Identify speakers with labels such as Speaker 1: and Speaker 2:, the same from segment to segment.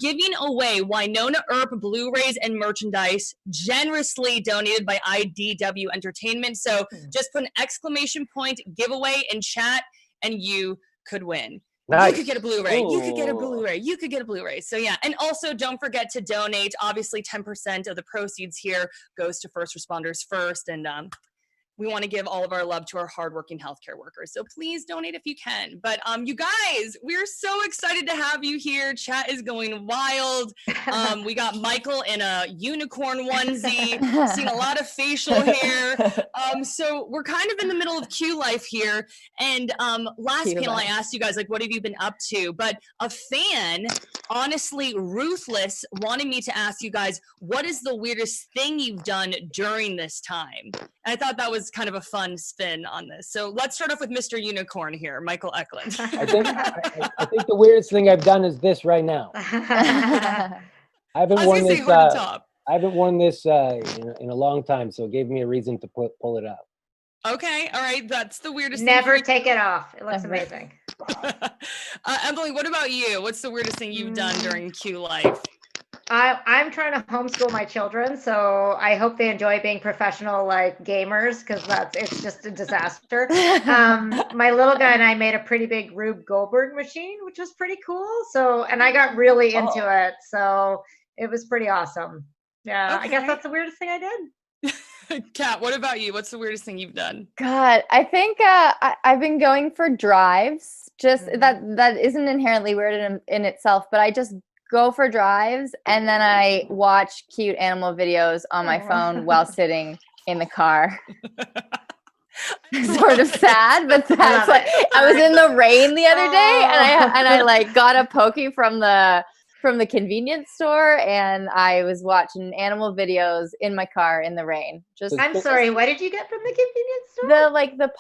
Speaker 1: giving away Wynonna Earp Blu-rays and merchandise generously donated by IDW Entertainment. So just put an exclamation point giveaway in chat and you could win. Nice. You could get a Blu-ray. Ooh. You could get a Blu-ray. You could get a Blu-ray. So yeah, and also don't forget to donate. Obviously, 10% of the proceeds here goes to first responders first, and we want to give all of our love to our hardworking healthcare workers. So please donate if you can. But you guys, we're so excited to have you here. Chat is going wild. We got Michael in a unicorn onesie, seeing a lot of facial hair. So we're kind of in the middle of Q life here. And last Q panel, life. I asked you guys, like, what have you been up to? But a fan, honestly, Ruthless, wanted me to ask you guys, what is the weirdest thing you've done during this time? And I thought that was kind of a fun spin on this. So let's start off with Mr. Unicorn here, Michael Eklund.
Speaker 2: I think the weirdest thing I've done is this right now. I haven't worn this. I haven't worn this in a long time, so it gave me a reason to pull it up.
Speaker 1: Okay, all right, that's the weirdest.
Speaker 3: Never take it off. It looks amazing.
Speaker 1: Emily, what about you? What's the weirdest thing you've done during Q life?
Speaker 3: I'm trying to homeschool my children, so I hope they enjoy being professional like gamers, because it's just a disaster. My little guy and I made a pretty big Rube Goldberg machine, which was pretty cool. So, and I got really into it, so it was pretty awesome. Yeah, okay. I guess that's the weirdest thing I did.
Speaker 1: Kat, what about you? What's the weirdest thing you've done?
Speaker 4: God, I think I've been going for drives. Just that isn't inherently weird in itself, but I just go for drives and then I watch cute animal videos on my phone while sitting in the car. Sort of sad, but that's like I was in the rain the other day and I like got a Poke from the convenience store and I was watching animal videos in my car in the rain.
Speaker 3: I'm sorry, what did you get from the convenience store?
Speaker 4: The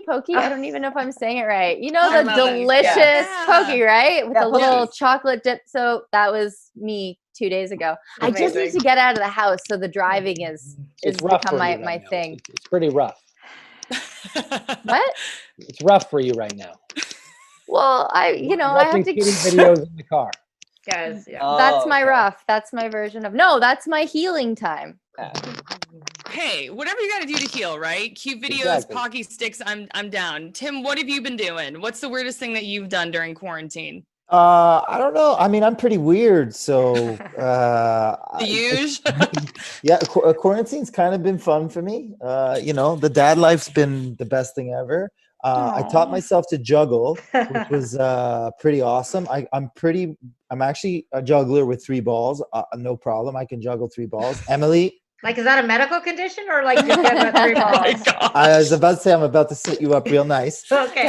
Speaker 4: Poke. I don't even know if I'm saying it right. You know, the delicious Poke, right? With the little chocolate dip. So that was me 2 days ago. Amazing. I just need to get out of the house. So the driving is become my thing.
Speaker 2: It's pretty rough.
Speaker 4: What?
Speaker 2: It's rough for you right now.
Speaker 4: Well, I have to
Speaker 2: videos in the car.
Speaker 3: Guys,
Speaker 4: that's my rough. That's my version of that's my healing time.
Speaker 1: Hey, whatever you got to do to heal, right? Cute videos, Pocky sticks. I'm down. Tim, what have you been doing? What's the weirdest thing that you've done during quarantine?
Speaker 5: I don't know. I mean, I'm pretty weird, so
Speaker 1: the usual.
Speaker 5: Yeah, quarantine's kind of been fun for me. The dad life's been the best thing ever. I taught myself to juggle, which was pretty awesome. I'm actually a juggler with 3 balls. No problem. I can juggle 3 balls. Emily.
Speaker 3: Like, is that a medical condition or like just getting with 3 balls?
Speaker 5: I was about to say, I'm about to sit you up real nice.
Speaker 3: Okay.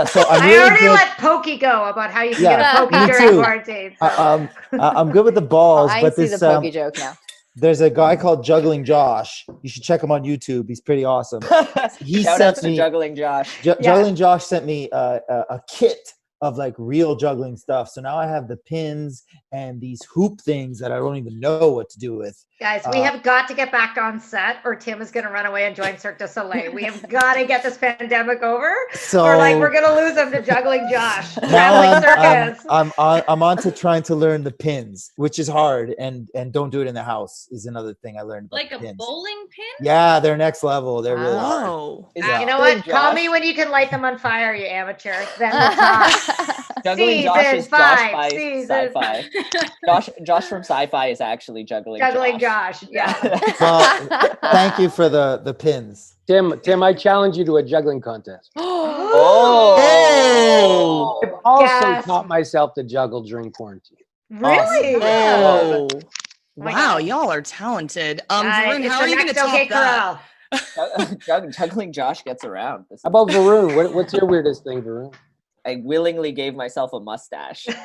Speaker 5: So
Speaker 3: I already let Pokey go about how you can get a Pokey during quarantine. So.
Speaker 5: I'm good with the balls.
Speaker 4: I see the Pokey joke now.
Speaker 5: There's a guy called Juggling Josh. You should check him on YouTube. He's pretty awesome.
Speaker 6: Shout out to Juggling Josh.
Speaker 5: Juggling Josh sent me a kit of like real juggling stuff. So now I have the pins and these hoop things that I don't even know what to do with.
Speaker 3: Guys, we have got to get back on set or Tim is going to run away and join Cirque du Soleil. We have got to get this pandemic over or like we're going to lose him to Juggling Josh.
Speaker 5: I'm on to trying to learn the pins, which is hard, and don't do it in the house is another thing I learned about.
Speaker 7: Like a
Speaker 5: pins.
Speaker 7: bowling pin?
Speaker 5: Yeah, they're next level. They're really hard.
Speaker 3: You know what? Call me when you can light them on fire, you amateur. Then we'll talk.
Speaker 6: Juggling Josh is Josh by Sci-Fi. Josh from Sci-Fi is actually Juggling
Speaker 3: Josh. Yeah.
Speaker 5: Well, thank you for the pins.
Speaker 2: Tim, I challenge you to a juggling contest.
Speaker 6: Oh!
Speaker 2: I've also taught myself to juggle during quarantine.
Speaker 3: Really?
Speaker 1: Oh. Wow, y'all are talented. Varun, how are you going to top that?
Speaker 6: Juggling Josh gets around.
Speaker 2: How about Varun? What's your weirdest thing, Varun?
Speaker 6: I willingly gave myself a mustache.
Speaker 3: It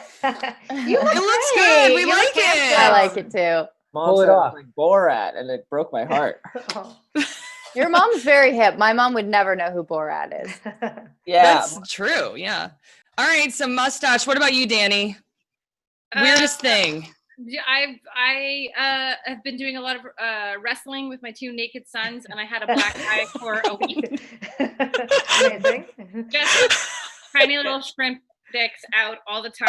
Speaker 1: looks good. We like it.
Speaker 4: I like it too.
Speaker 6: Pull it off. Like Borat, and it broke my heart.
Speaker 4: Your mom's very hip. My mom would never know who Borat is.
Speaker 6: Yeah,
Speaker 1: that's true. Yeah. All right. So mustache. What about you, Danny? Weirdest thing.
Speaker 7: I have been doing a lot of wrestling with my 2 naked sons, and I had a black eye for a week.
Speaker 3: Amazing.
Speaker 7: Just tiny little shrimp dicks out all the time.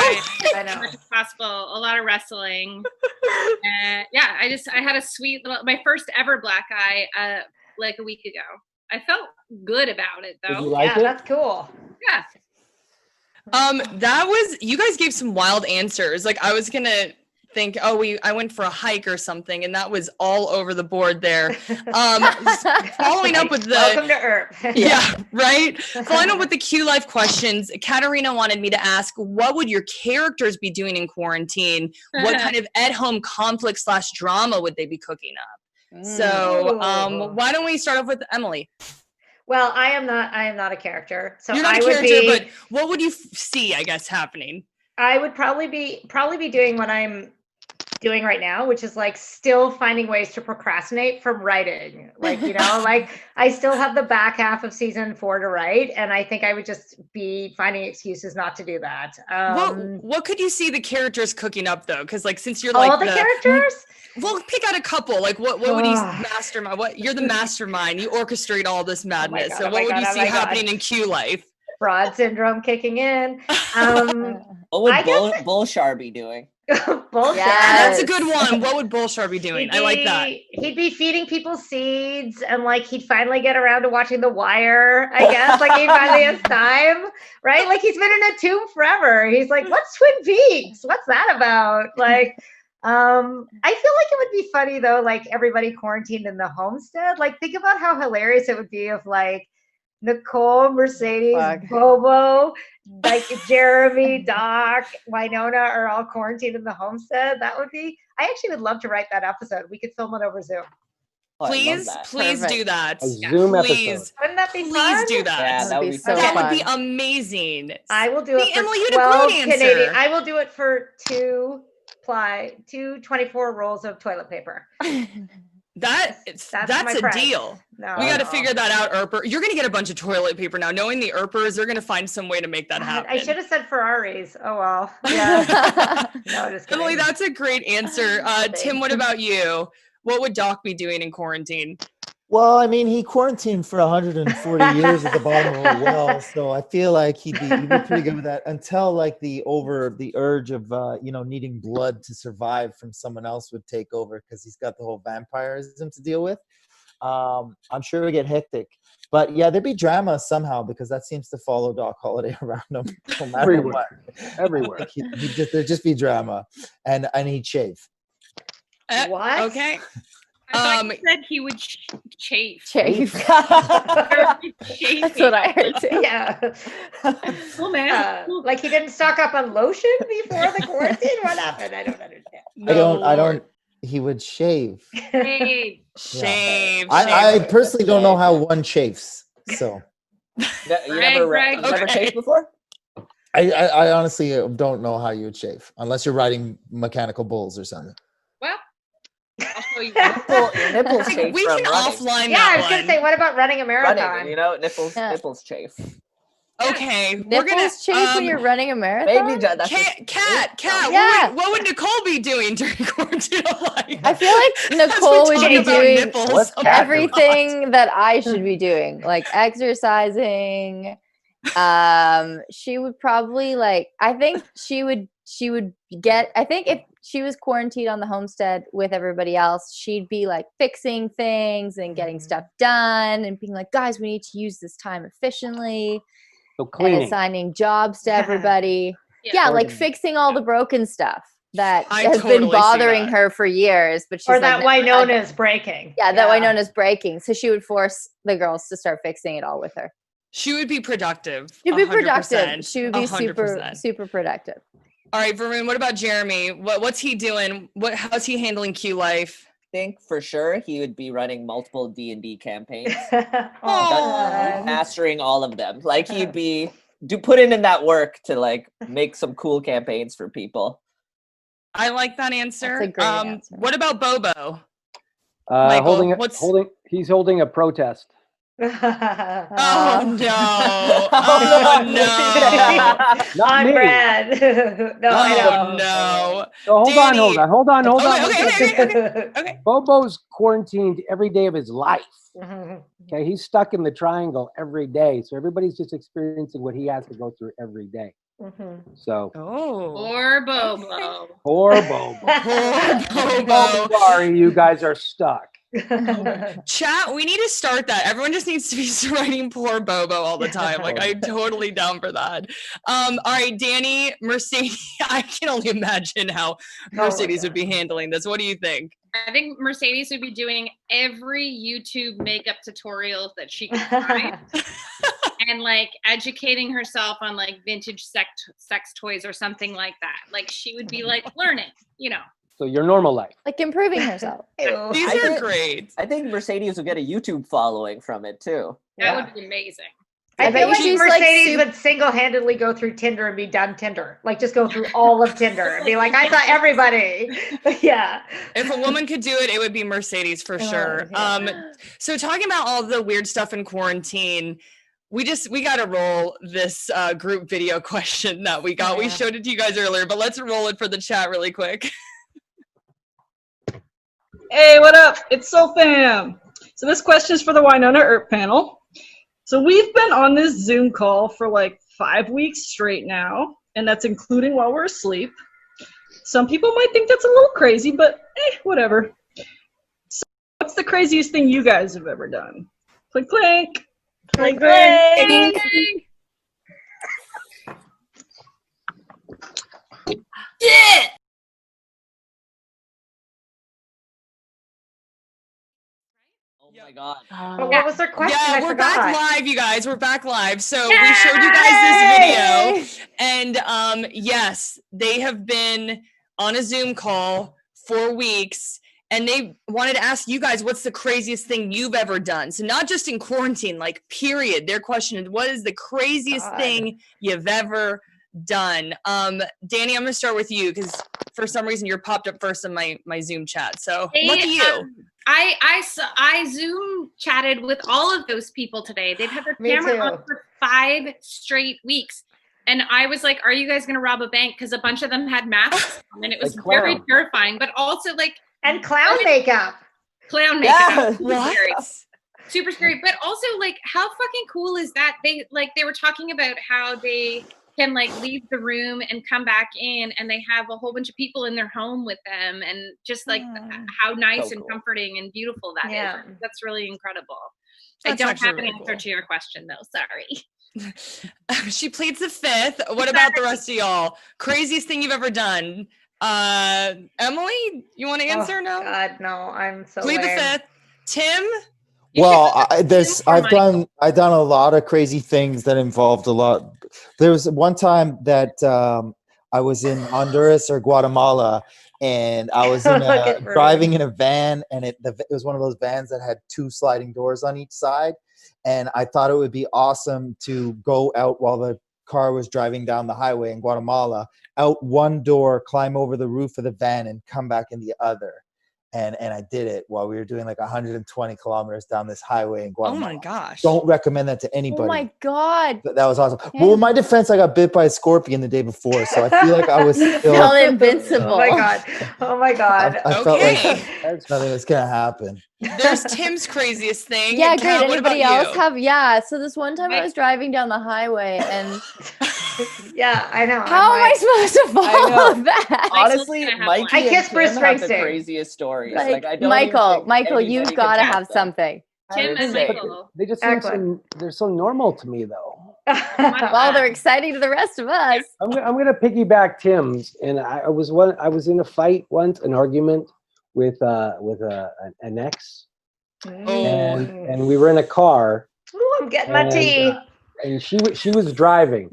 Speaker 3: I know.
Speaker 7: As much as possible. A lot of wrestling. Yeah, I had a sweet little, my first ever black eye like a week ago. I felt good about it though.
Speaker 2: Did you like it?
Speaker 3: That's cool.
Speaker 7: Yeah.
Speaker 1: You guys gave some wild answers. Like I was gonna think, I went for a hike or something, and that was all over the board there. Following up with the
Speaker 3: welcome to Earp.
Speaker 1: Yeah, right. Following up with the Q Life questions, Katarina wanted me to ask, what would your characters be doing in quarantine? What kind of at-home conflict / drama would they be cooking up? So, why don't we start off with Emily?
Speaker 3: Well, I am not a character. So
Speaker 1: you're not
Speaker 3: I
Speaker 1: a
Speaker 3: would
Speaker 1: character, but what would you see, I guess, happening?
Speaker 3: I would probably be doing what I'm doing right now, which is like still finding ways to procrastinate from writing. Like, you know, like I still have the back half of season 4 to write, and I think I would just be finding excuses not to do that.
Speaker 1: What could you see the characters cooking up though? Because like since you're
Speaker 3: all
Speaker 1: like
Speaker 3: the characters.
Speaker 1: Well, pick out a couple. Like what would you mastermind? You're the mastermind. You orchestrate all this madness.
Speaker 3: God,
Speaker 1: so what would you see happening in Q Life?
Speaker 3: Fraud syndrome kicking in.
Speaker 6: What would Bullshar be doing?
Speaker 3: Bullshit.
Speaker 1: That's a good one. What would Bullshar be doing? I like that.
Speaker 3: He'd be feeding people seeds, and like he'd finally get around to watching The Wire, I guess. Like he finally has time, right? Like he's been in a tomb forever. He's like, what's Twin Peaks? What's that about? Like, I feel like it would be funny though, like everybody quarantined in the homestead. Like think about how hilarious it would be if like Nicole, Mercedes, Bobo, like Jeremy, Doc, Wynonna are all quarantined in the homestead. That would be, I actually would love to write that episode. We could film it over Zoom.
Speaker 1: Please do that.
Speaker 2: A Zoom episode.
Speaker 3: Wouldn't that be fun?
Speaker 1: Please do that.
Speaker 6: Yeah, that would be so
Speaker 1: That
Speaker 6: fun.
Speaker 1: would be amazing.
Speaker 3: I will do it for
Speaker 1: Emily, you had a
Speaker 3: 12
Speaker 1: great answer.
Speaker 3: Canadian. I will do it for two 24 rolls of toilet paper.
Speaker 1: That's a
Speaker 3: price.
Speaker 1: deal.
Speaker 3: No,
Speaker 1: we got to figure that out, Earper. You're going to get a bunch of toilet paper now. Knowing the Earpers, they're going to find some way to make that happen.
Speaker 3: I should have said Ferraris. Oh, well. Yeah. No, just kidding.
Speaker 1: Emily, that's a great answer. Tim, what about you? What would Doc be doing in quarantine?
Speaker 5: Well, I mean, he quarantined for 140 years at the bottom of a well, so I feel like he'd be pretty good with that until like the urge of needing blood to survive from someone else would take over because he's got the whole vampirism to deal with. I'm sure it would get hectic, but yeah, there'd be drama somehow because that seems to follow Doc Holliday around him no matter what.
Speaker 2: Everywhere.
Speaker 5: There'd just be drama, and he'd shave.
Speaker 3: What?
Speaker 1: Okay.
Speaker 7: I thought you said he would chafe.
Speaker 4: That's what I heard too.
Speaker 3: Yeah.
Speaker 7: Cool, man.
Speaker 3: Like he didn't stock up on lotion before the quarantine? What happened? I don't understand.
Speaker 5: I don't. He would shave.
Speaker 1: Shave.
Speaker 5: I personally don't know how one chafes. So.
Speaker 6: You never chafed before?
Speaker 5: I honestly don't know how you would shave unless you're riding mechanical bulls or something.
Speaker 7: Well, I'll show you.
Speaker 6: Your nipples chafe
Speaker 1: We
Speaker 6: from
Speaker 1: can
Speaker 6: running.
Speaker 1: offline
Speaker 3: Yeah,
Speaker 1: that
Speaker 3: I was going to say, what about running a marathon?
Speaker 6: Running, nipples chafe.
Speaker 1: Okay, we're gonna
Speaker 4: Nipples chafe when you're running a marathon?
Speaker 6: Maybe that's
Speaker 1: Cat.
Speaker 4: Yeah.
Speaker 1: What would Nicole be doing during quarantine?
Speaker 4: I feel like Nicole would be doing everything that I should be doing, like exercising. She would probably I think if she was quarantined on the homestead with everybody else, she'd be like fixing things and getting stuff done and being like, guys, we need to use this time efficiently.
Speaker 2: So cleaning.
Speaker 4: And assigning jobs to everybody. Yeah, like fixing all the broken stuff that has been bothering her for years. But she's
Speaker 3: or that Wynonna is breaking.
Speaker 4: Yeah, that Wynonna's breaking. So she would force the girls to start fixing it all with her.
Speaker 1: She would be productive.
Speaker 4: She'd be productive. She would be
Speaker 1: 100%.
Speaker 4: super productive.
Speaker 1: All right, Varun, what about Jeremy? What's he doing? How's he handling Q Life?
Speaker 6: I think for sure he would be running multiple D&D campaigns. Mastering all of them. Like he'd be putting in that work to make some cool campaigns for people.
Speaker 1: I like that answer.
Speaker 4: That's a great answer.
Speaker 1: What about Bobo?
Speaker 2: He's holding a protest.
Speaker 1: Oh no! Oh no!
Speaker 3: On Brad. No, I know.
Speaker 1: No.
Speaker 2: So hold on.
Speaker 1: Okay.
Speaker 2: Bobo's quarantined every day of his life. Okay, he's stuck in the triangle every day. So everybody's just experiencing what he has to go through every day. So.
Speaker 7: Or Bobo.
Speaker 2: Or Bobo.
Speaker 1: Bobo.
Speaker 2: Sorry, you guys are stuck.
Speaker 1: Chat, we need to start that. Everyone just needs to be writing poor Bobo all the time. Like, I'm totally down for that. All right, Danny, Mercedes. I can only imagine how Mercedes would be handling this. What do you think?
Speaker 7: I think Mercedes would be doing every YouTube makeup tutorial that she could find. And like educating herself on like vintage sex toys or something like that. Like she would be like learning, you know.
Speaker 2: So your normal life.
Speaker 4: Like improving herself.
Speaker 1: These are great.
Speaker 6: I think Mercedes would get a YouTube following from it too.
Speaker 7: That would be amazing.
Speaker 3: I feel like Mercedes would single-handedly go through Tinder and be done Tinder. Like just go through all of Tinder and be like, I thought everybody. Yeah.
Speaker 1: If a woman could do it, it would be Mercedes for sure.
Speaker 3: Yeah.
Speaker 1: So talking about all the weird stuff in quarantine, we got to roll this group video question that we got. We showed it to you guys earlier, but let's roll it for the chat really quick.
Speaker 8: Hey, what up? It's Soul Fam. So this question is for the Wynonna Earp panel. So we've been on this Zoom call for like 5 weeks straight now, and that's including while we're asleep. Some people might think that's a little crazy, but whatever. So what's the craziest thing you guys have ever done? Clink, clink. Clink, clink.
Speaker 1: Yeah.
Speaker 6: Oh my god.
Speaker 3: But what was their question?
Speaker 1: Yeah,
Speaker 3: I
Speaker 1: we're
Speaker 3: forgot.
Speaker 1: back live, you guys. We're back live. So we showed you guys this video, and yes, they have been on a Zoom call for weeks, and they wanted to ask you guys, what's the craziest thing you've ever done? So not just in quarantine, like period. Their question is, what is the craziest thing you've ever done? Danny, I'm gonna start with you because for some reason you're popped up first in my Zoom chat. So look at you.
Speaker 7: I Zoom chatted with all of those people today. They've had their camera on for 5 straight weeks. And I was like, are you guys going to rob a bank? Because a bunch of them had masks on, and it was very terrifying. But also like...
Speaker 3: And clown makeup.
Speaker 7: Clown makeup.
Speaker 6: Yeah.
Speaker 7: Super scary. But also like, how fucking cool is that? They were talking about how they can like leave the room and come back in, and they have a whole bunch of people in their home with them, and just like how nice and comforting and beautiful that is. That's really incredible.
Speaker 1: That's
Speaker 7: I don't have an
Speaker 1: really
Speaker 7: answer to your question though. Sorry.
Speaker 1: She pleads the fifth. What about the rest of y'all? Craziest thing you've ever done? Emily, you want to answer? No.
Speaker 3: God, no. I'm so.
Speaker 1: Plead the fifth. Tim.
Speaker 5: Well, I've done a lot of crazy things that involved a lot. There was one time that I was in Honduras or Guatemala, and I was driving in a van, and it was one of those vans that had 2 sliding doors on each side, and I thought it would be awesome to go out while the car was driving down the highway in Guatemala, out one door, climb over the roof of the van, and come back in the other. And I did it while we were doing like 120 kilometers down this highway in Guatemala.
Speaker 1: Oh my gosh.
Speaker 5: Don't recommend that to anybody.
Speaker 4: Oh my God.
Speaker 5: That was awesome. Well, in my defense, I got bit by a scorpion the day before, so I feel like I was still
Speaker 4: invincible.
Speaker 3: Oh my God. Oh my God.
Speaker 5: I felt like there's nothing that's going to happen.
Speaker 1: There's Tim's craziest thing.
Speaker 4: Yeah,
Speaker 1: Kat,
Speaker 4: great. Anybody else have? Yeah. So this one time
Speaker 7: Right.
Speaker 4: I was driving down the highway and
Speaker 3: Yeah, I know.
Speaker 4: how am I supposed to follow that?
Speaker 6: Honestly, Mikey
Speaker 3: I kiss
Speaker 6: and
Speaker 3: Bruce
Speaker 6: Tim have the
Speaker 3: Springsteen.
Speaker 6: craziest stories.
Speaker 4: Like,
Speaker 6: I don't
Speaker 4: Michael,
Speaker 6: even think
Speaker 4: you've
Speaker 6: anybody
Speaker 4: got to
Speaker 6: can
Speaker 4: have
Speaker 6: top them.
Speaker 4: something.
Speaker 7: Tim and Michael.
Speaker 2: They just seem they're so normal to me, though.
Speaker 4: Well, they're exciting to the rest of us.
Speaker 2: I'm gonna piggyback Tim's, and I was in a fight once, an argument with an ex, and we were in a car.
Speaker 3: Ooh, I'm getting my tea.
Speaker 2: And she was driving,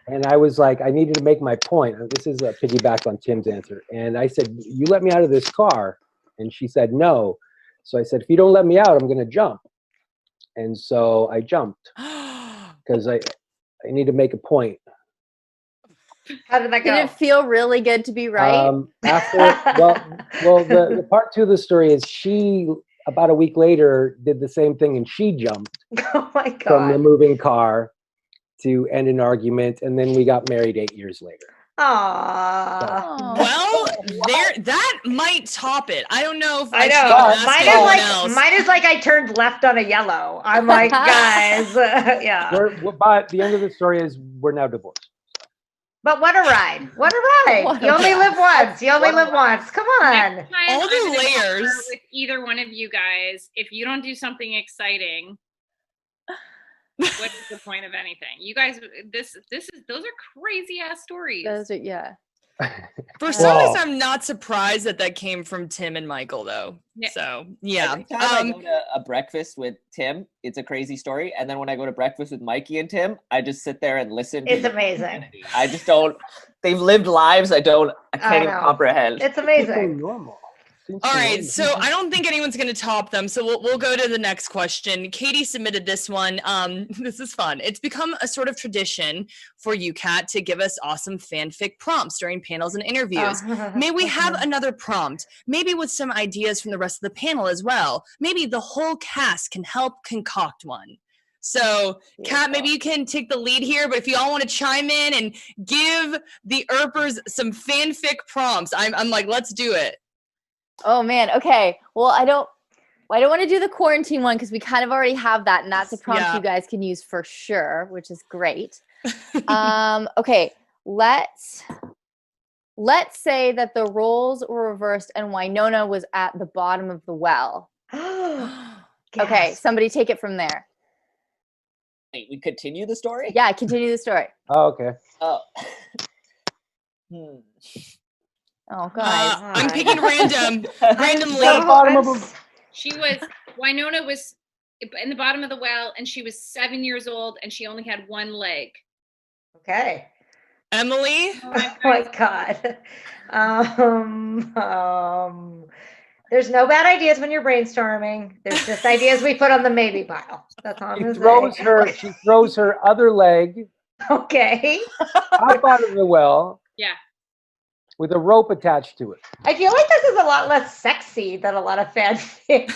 Speaker 2: and I was like, I needed to make my point. This is a piggyback on Tim's answer, and I said, "You let me out of this car," and she said, "No." So I said, "If you don't let me out, I'm gonna jump." And so I jumped because I need to make a point.
Speaker 3: How did that go?
Speaker 4: Did it feel really good to be right?
Speaker 2: The part 2 of the story is she, about a week later, did the same thing, and she jumped
Speaker 3: Oh my God.
Speaker 2: from the moving car to end an argument, and then we got married 8 years later.
Speaker 3: Aww.
Speaker 1: Well, that might top it. I don't know if
Speaker 3: I know. Mine is like I turned left on a yellow. I'm like, guys, yeah.
Speaker 2: But the end of the story is we're now divorced.
Speaker 3: But what a ride. What a ride.
Speaker 4: What a
Speaker 3: You only
Speaker 4: ride.
Speaker 3: live once. You only live once. Come on.
Speaker 7: Next time
Speaker 1: All
Speaker 7: I'm
Speaker 1: the
Speaker 7: gonna go
Speaker 1: layers.
Speaker 7: with either one of you guys, if you don't do something exciting, what is the point of anything? You guys, those are crazy ass stories.
Speaker 4: Yeah.
Speaker 1: For some
Speaker 5: Wow.
Speaker 1: reason, I'm not surprised that came from Tim and Michael, though.
Speaker 7: Yeah.
Speaker 1: So, yeah.
Speaker 6: Every time I go to a breakfast with Tim, it's a crazy story. And then when I go to breakfast with Mikey and Tim, I just sit there and listen.
Speaker 3: It's amazing.
Speaker 6: I just don't. They've lived lives I can't even
Speaker 3: know.
Speaker 6: comprehend.
Speaker 3: It's
Speaker 2: So
Speaker 3: amazing.
Speaker 2: normal. Seems
Speaker 1: All
Speaker 2: so
Speaker 1: right,
Speaker 2: normal.
Speaker 1: so I don't think anyone's going to top them. So we'll go to the next question. Katie submitted this one. This is fun. It's become a sort of tradition for you, Kat, to give us awesome fanfic prompts during panels and interviews. May we have another prompt, maybe with some ideas from the rest of the panel as well. Maybe the whole cast can help concoct one. So, Kat, maybe you can take the lead here, but if you all want to chime in and give the Earpers some fanfic prompts, I'm like, let's do it.
Speaker 4: Oh man. Okay. Well, I don't want to do the quarantine one because we kind of already have that, and that's a prompt
Speaker 1: Yeah.
Speaker 4: you guys can use for sure, which is great. Okay. Let's say that the roles were reversed and Wynonna was at the bottom of the well. Okay.
Speaker 3: Gasp.
Speaker 4: Somebody take it from there.
Speaker 6: Wait, we continue the story?
Speaker 4: Yeah. Continue the story.
Speaker 2: Oh, okay.
Speaker 6: Oh.
Speaker 4: Oh, guys.
Speaker 1: I'm picking randomly.
Speaker 3: So-
Speaker 2: Bottom of
Speaker 7: Wynonna was in the bottom of the well, and she was 7 years old, and she only had one leg.
Speaker 3: Okay.
Speaker 1: Emily?
Speaker 3: Oh my God. There's no bad ideas when you're brainstorming. There's just ideas we put on the maybe pile. That's all I'm gonna say.
Speaker 2: She throws her other leg
Speaker 3: Okay.
Speaker 2: up out of the well
Speaker 7: Yeah.
Speaker 2: with a rope attached to it.
Speaker 3: I feel like this is a lot less sexy than a lot of fanfic.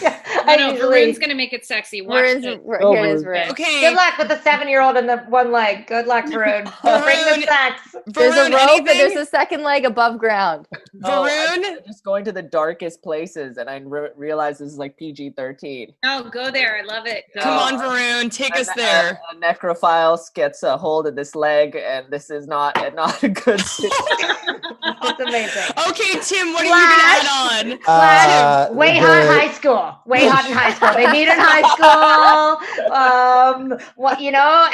Speaker 7: No, Varun's gonna make it sexy. Watch
Speaker 4: Here
Speaker 7: this.
Speaker 4: it is, Varun.
Speaker 1: Okay.
Speaker 3: Good luck with the 7-year-old and the one leg. Good luck, Varun. Bring the
Speaker 1: Varun.
Speaker 3: sex.
Speaker 4: There's a
Speaker 1: Varun,
Speaker 4: rope and there's
Speaker 1: anything?
Speaker 4: a second leg above ground.
Speaker 6: No,
Speaker 1: Varun?
Speaker 6: I'm just going to the darkest places, and I realize this is like PG-13.
Speaker 7: Oh, go there. I love it. Go.
Speaker 1: Come on, Varun. Take us there.
Speaker 6: A necrophile gets a hold of this leg, and this is not a good situation.
Speaker 3: It's amazing.
Speaker 1: Okay, Tim, what are you going to add on?
Speaker 3: Flash, way hot high school. Way hot in high school. They meet in high school.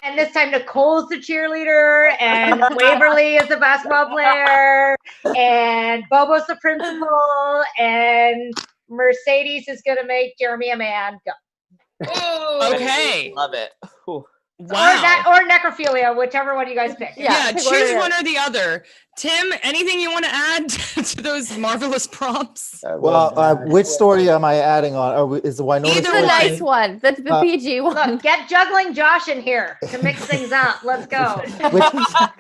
Speaker 3: And this time Nicole's the cheerleader, and Waverly is the basketball player, and Bobo's the principal, and Mercedes is gonna make Jeremy a man. Go.
Speaker 7: Oh,
Speaker 1: Okay.
Speaker 6: Love it. Whew.
Speaker 1: Wow.
Speaker 3: Or necrophilia, whichever one you guys pick.
Speaker 1: Yeah,
Speaker 4: pick one or
Speaker 1: choose
Speaker 4: the
Speaker 1: one or the other. Tim, anything you want to add to those marvelous prompts?
Speaker 5: Well, which story am I adding on? Or is the Wynonna
Speaker 1: Either
Speaker 4: The
Speaker 5: story?
Speaker 1: one.
Speaker 4: nice one. That's the PG one.
Speaker 3: Look, get juggling Josh in here to mix things up. Let's go.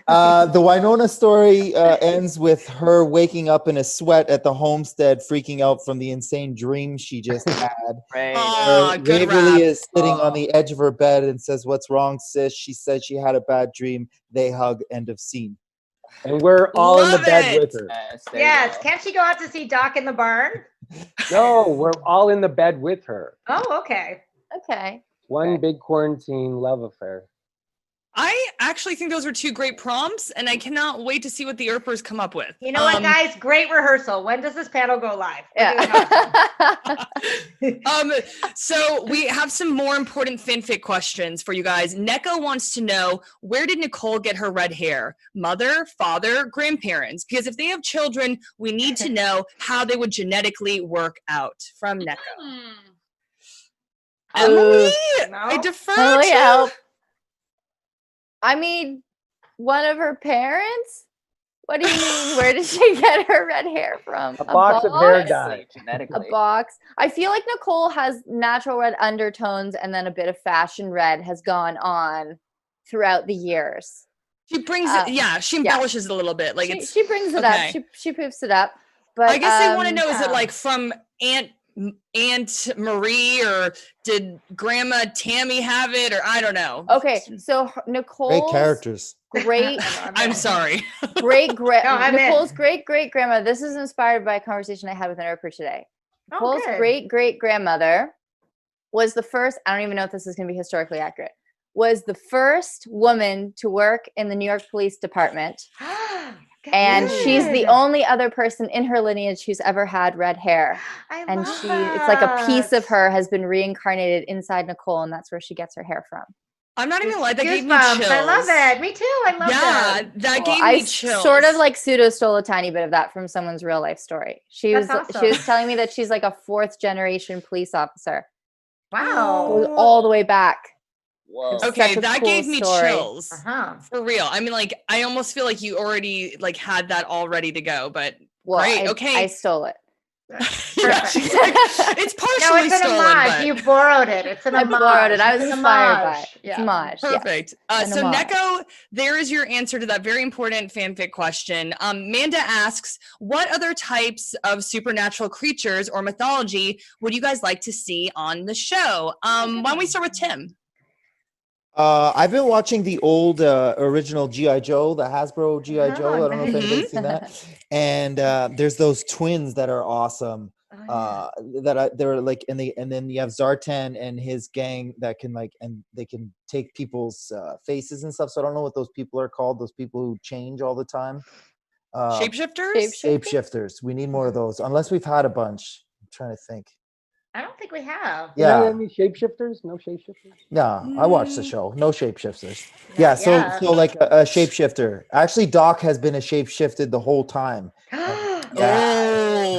Speaker 5: The Wynonna story ends with her waking up in a sweat at the homestead, freaking out from the insane dream she just had.
Speaker 6: Right.
Speaker 1: Aw, good
Speaker 5: Waverly
Speaker 1: rap.
Speaker 5: is sitting on the edge of her bed and says, "What's wrong, sis?" She said she had a bad dream. They hug. End of scene.
Speaker 2: And we're all in the
Speaker 1: Love
Speaker 2: bed
Speaker 1: it.
Speaker 2: with her.
Speaker 6: Yes, there you
Speaker 3: Yes.
Speaker 6: go.
Speaker 3: Can't she go out to see Doc in the barn?
Speaker 2: No, we're all in the bed with her.
Speaker 3: Oh, okay.
Speaker 4: Okay.
Speaker 2: One big quarantine love affair.
Speaker 1: I actually think those are two great prompts, and I cannot wait to see what the Earpers come up with.
Speaker 3: You know what, guys? Great rehearsal. When does this panel go live?
Speaker 4: Yeah.
Speaker 1: So we have some more important fanfic questions for you guys. Neko wants to know, where did Nicole get her red hair? Mother, father, grandparents? Because if they have children, we need to know how they would genetically work out. From Neko. Emily, I defer
Speaker 4: Emily,
Speaker 1: to
Speaker 4: help. I mean, one of her parents? What do you mean? Where did she get her red hair from?
Speaker 2: A box of hair
Speaker 4: box?
Speaker 2: dye.
Speaker 4: A
Speaker 6: Genetically.
Speaker 4: box. I feel like Nicole has natural red undertones, and then a bit of fashion red has gone on throughout the years.
Speaker 1: She brings it, she embellishes it a little bit. Like
Speaker 4: She brings it
Speaker 1: okay.
Speaker 4: up. She poofs it up. But
Speaker 1: I guess they want to know, is it
Speaker 3: yeah.
Speaker 1: like from Aunt Marie, or did Grandma Tammy have it, or I don't know.
Speaker 4: Okay, so Nicole's
Speaker 5: Great characters.
Speaker 4: great
Speaker 1: I'm sorry.
Speaker 4: Nicole's great grandma. This is inspired by a conversation I had with an Earper today. Nicole's
Speaker 3: good.
Speaker 4: great grandmother was the first. I don't even know if this is going to be historically accurate. Was the first woman to work in the New York Police Department. And she's the
Speaker 3: Good.
Speaker 4: only other person in her lineage who's ever had red hair.
Speaker 3: I
Speaker 4: And
Speaker 3: love
Speaker 4: it's like a piece of
Speaker 3: that.
Speaker 4: her has been reincarnated inside Nicole, and that's where she gets her hair from.
Speaker 1: I'm not even like that gave me
Speaker 3: Goosebumps.
Speaker 1: chills.
Speaker 3: I love it. Me too. I love that.
Speaker 1: That
Speaker 4: Well,
Speaker 1: gave
Speaker 4: I
Speaker 1: me chills.
Speaker 4: sort of like pseudo stole a tiny bit of that from someone's real life story. She
Speaker 3: That's
Speaker 4: was
Speaker 3: awesome.
Speaker 4: telling me that she's like a 4th generation police officer.
Speaker 3: Wow.
Speaker 4: Goes all the way back.
Speaker 6: Whoa.
Speaker 4: It's
Speaker 1: Okay,
Speaker 4: such a
Speaker 1: that
Speaker 4: cool
Speaker 1: gave me
Speaker 4: story.
Speaker 1: chills.
Speaker 3: Uh-huh.
Speaker 1: For real. I mean, like, I almost feel like you already like had that all ready to go, but
Speaker 4: Well,
Speaker 1: great.
Speaker 4: I
Speaker 1: Okay.
Speaker 4: stole it.
Speaker 1: Yeah, she's like, it's partially
Speaker 3: No, it's an
Speaker 1: stolen,
Speaker 3: homage.
Speaker 1: but
Speaker 3: You borrowed it. It's an
Speaker 4: I
Speaker 3: homage.
Speaker 4: borrowed it. I was
Speaker 3: It's an
Speaker 4: inspired by
Speaker 3: homage.
Speaker 4: it. It's
Speaker 3: Yeah.
Speaker 4: homage. Yes.
Speaker 1: perfect.
Speaker 4: An
Speaker 1: So
Speaker 4: homage.
Speaker 1: Neko, there is your answer to that very important fanfic question. Manda asks, what other types of supernatural creatures or mythology would you guys like to see on the show? Why don't we start with Tim?
Speaker 5: I've been watching the old original G.I. Joe, the Hasbro G.I. Joe. I don't know if
Speaker 3: nice.
Speaker 5: anybody's seen that. And there's those twins that are awesome. They're like, and then you have Zartan and his gang that can like, and they can take people's faces and stuff. So I don't know what those people are called. Those people who change all the time.
Speaker 1: Shapeshifters?
Speaker 5: Shapeshifters. We need more of those. Unless we've had a bunch. I'm trying to think.
Speaker 3: I don't think we have.
Speaker 2: You know
Speaker 5: Yeah.
Speaker 2: any shapeshifters? No shapeshifters?
Speaker 5: No, I watched the show. No shapeshifters.
Speaker 3: Not
Speaker 5: Yeah, so
Speaker 3: yet.
Speaker 5: like a shapeshifter. Actually, Doc has been a shapeshifted the whole time. Yeah,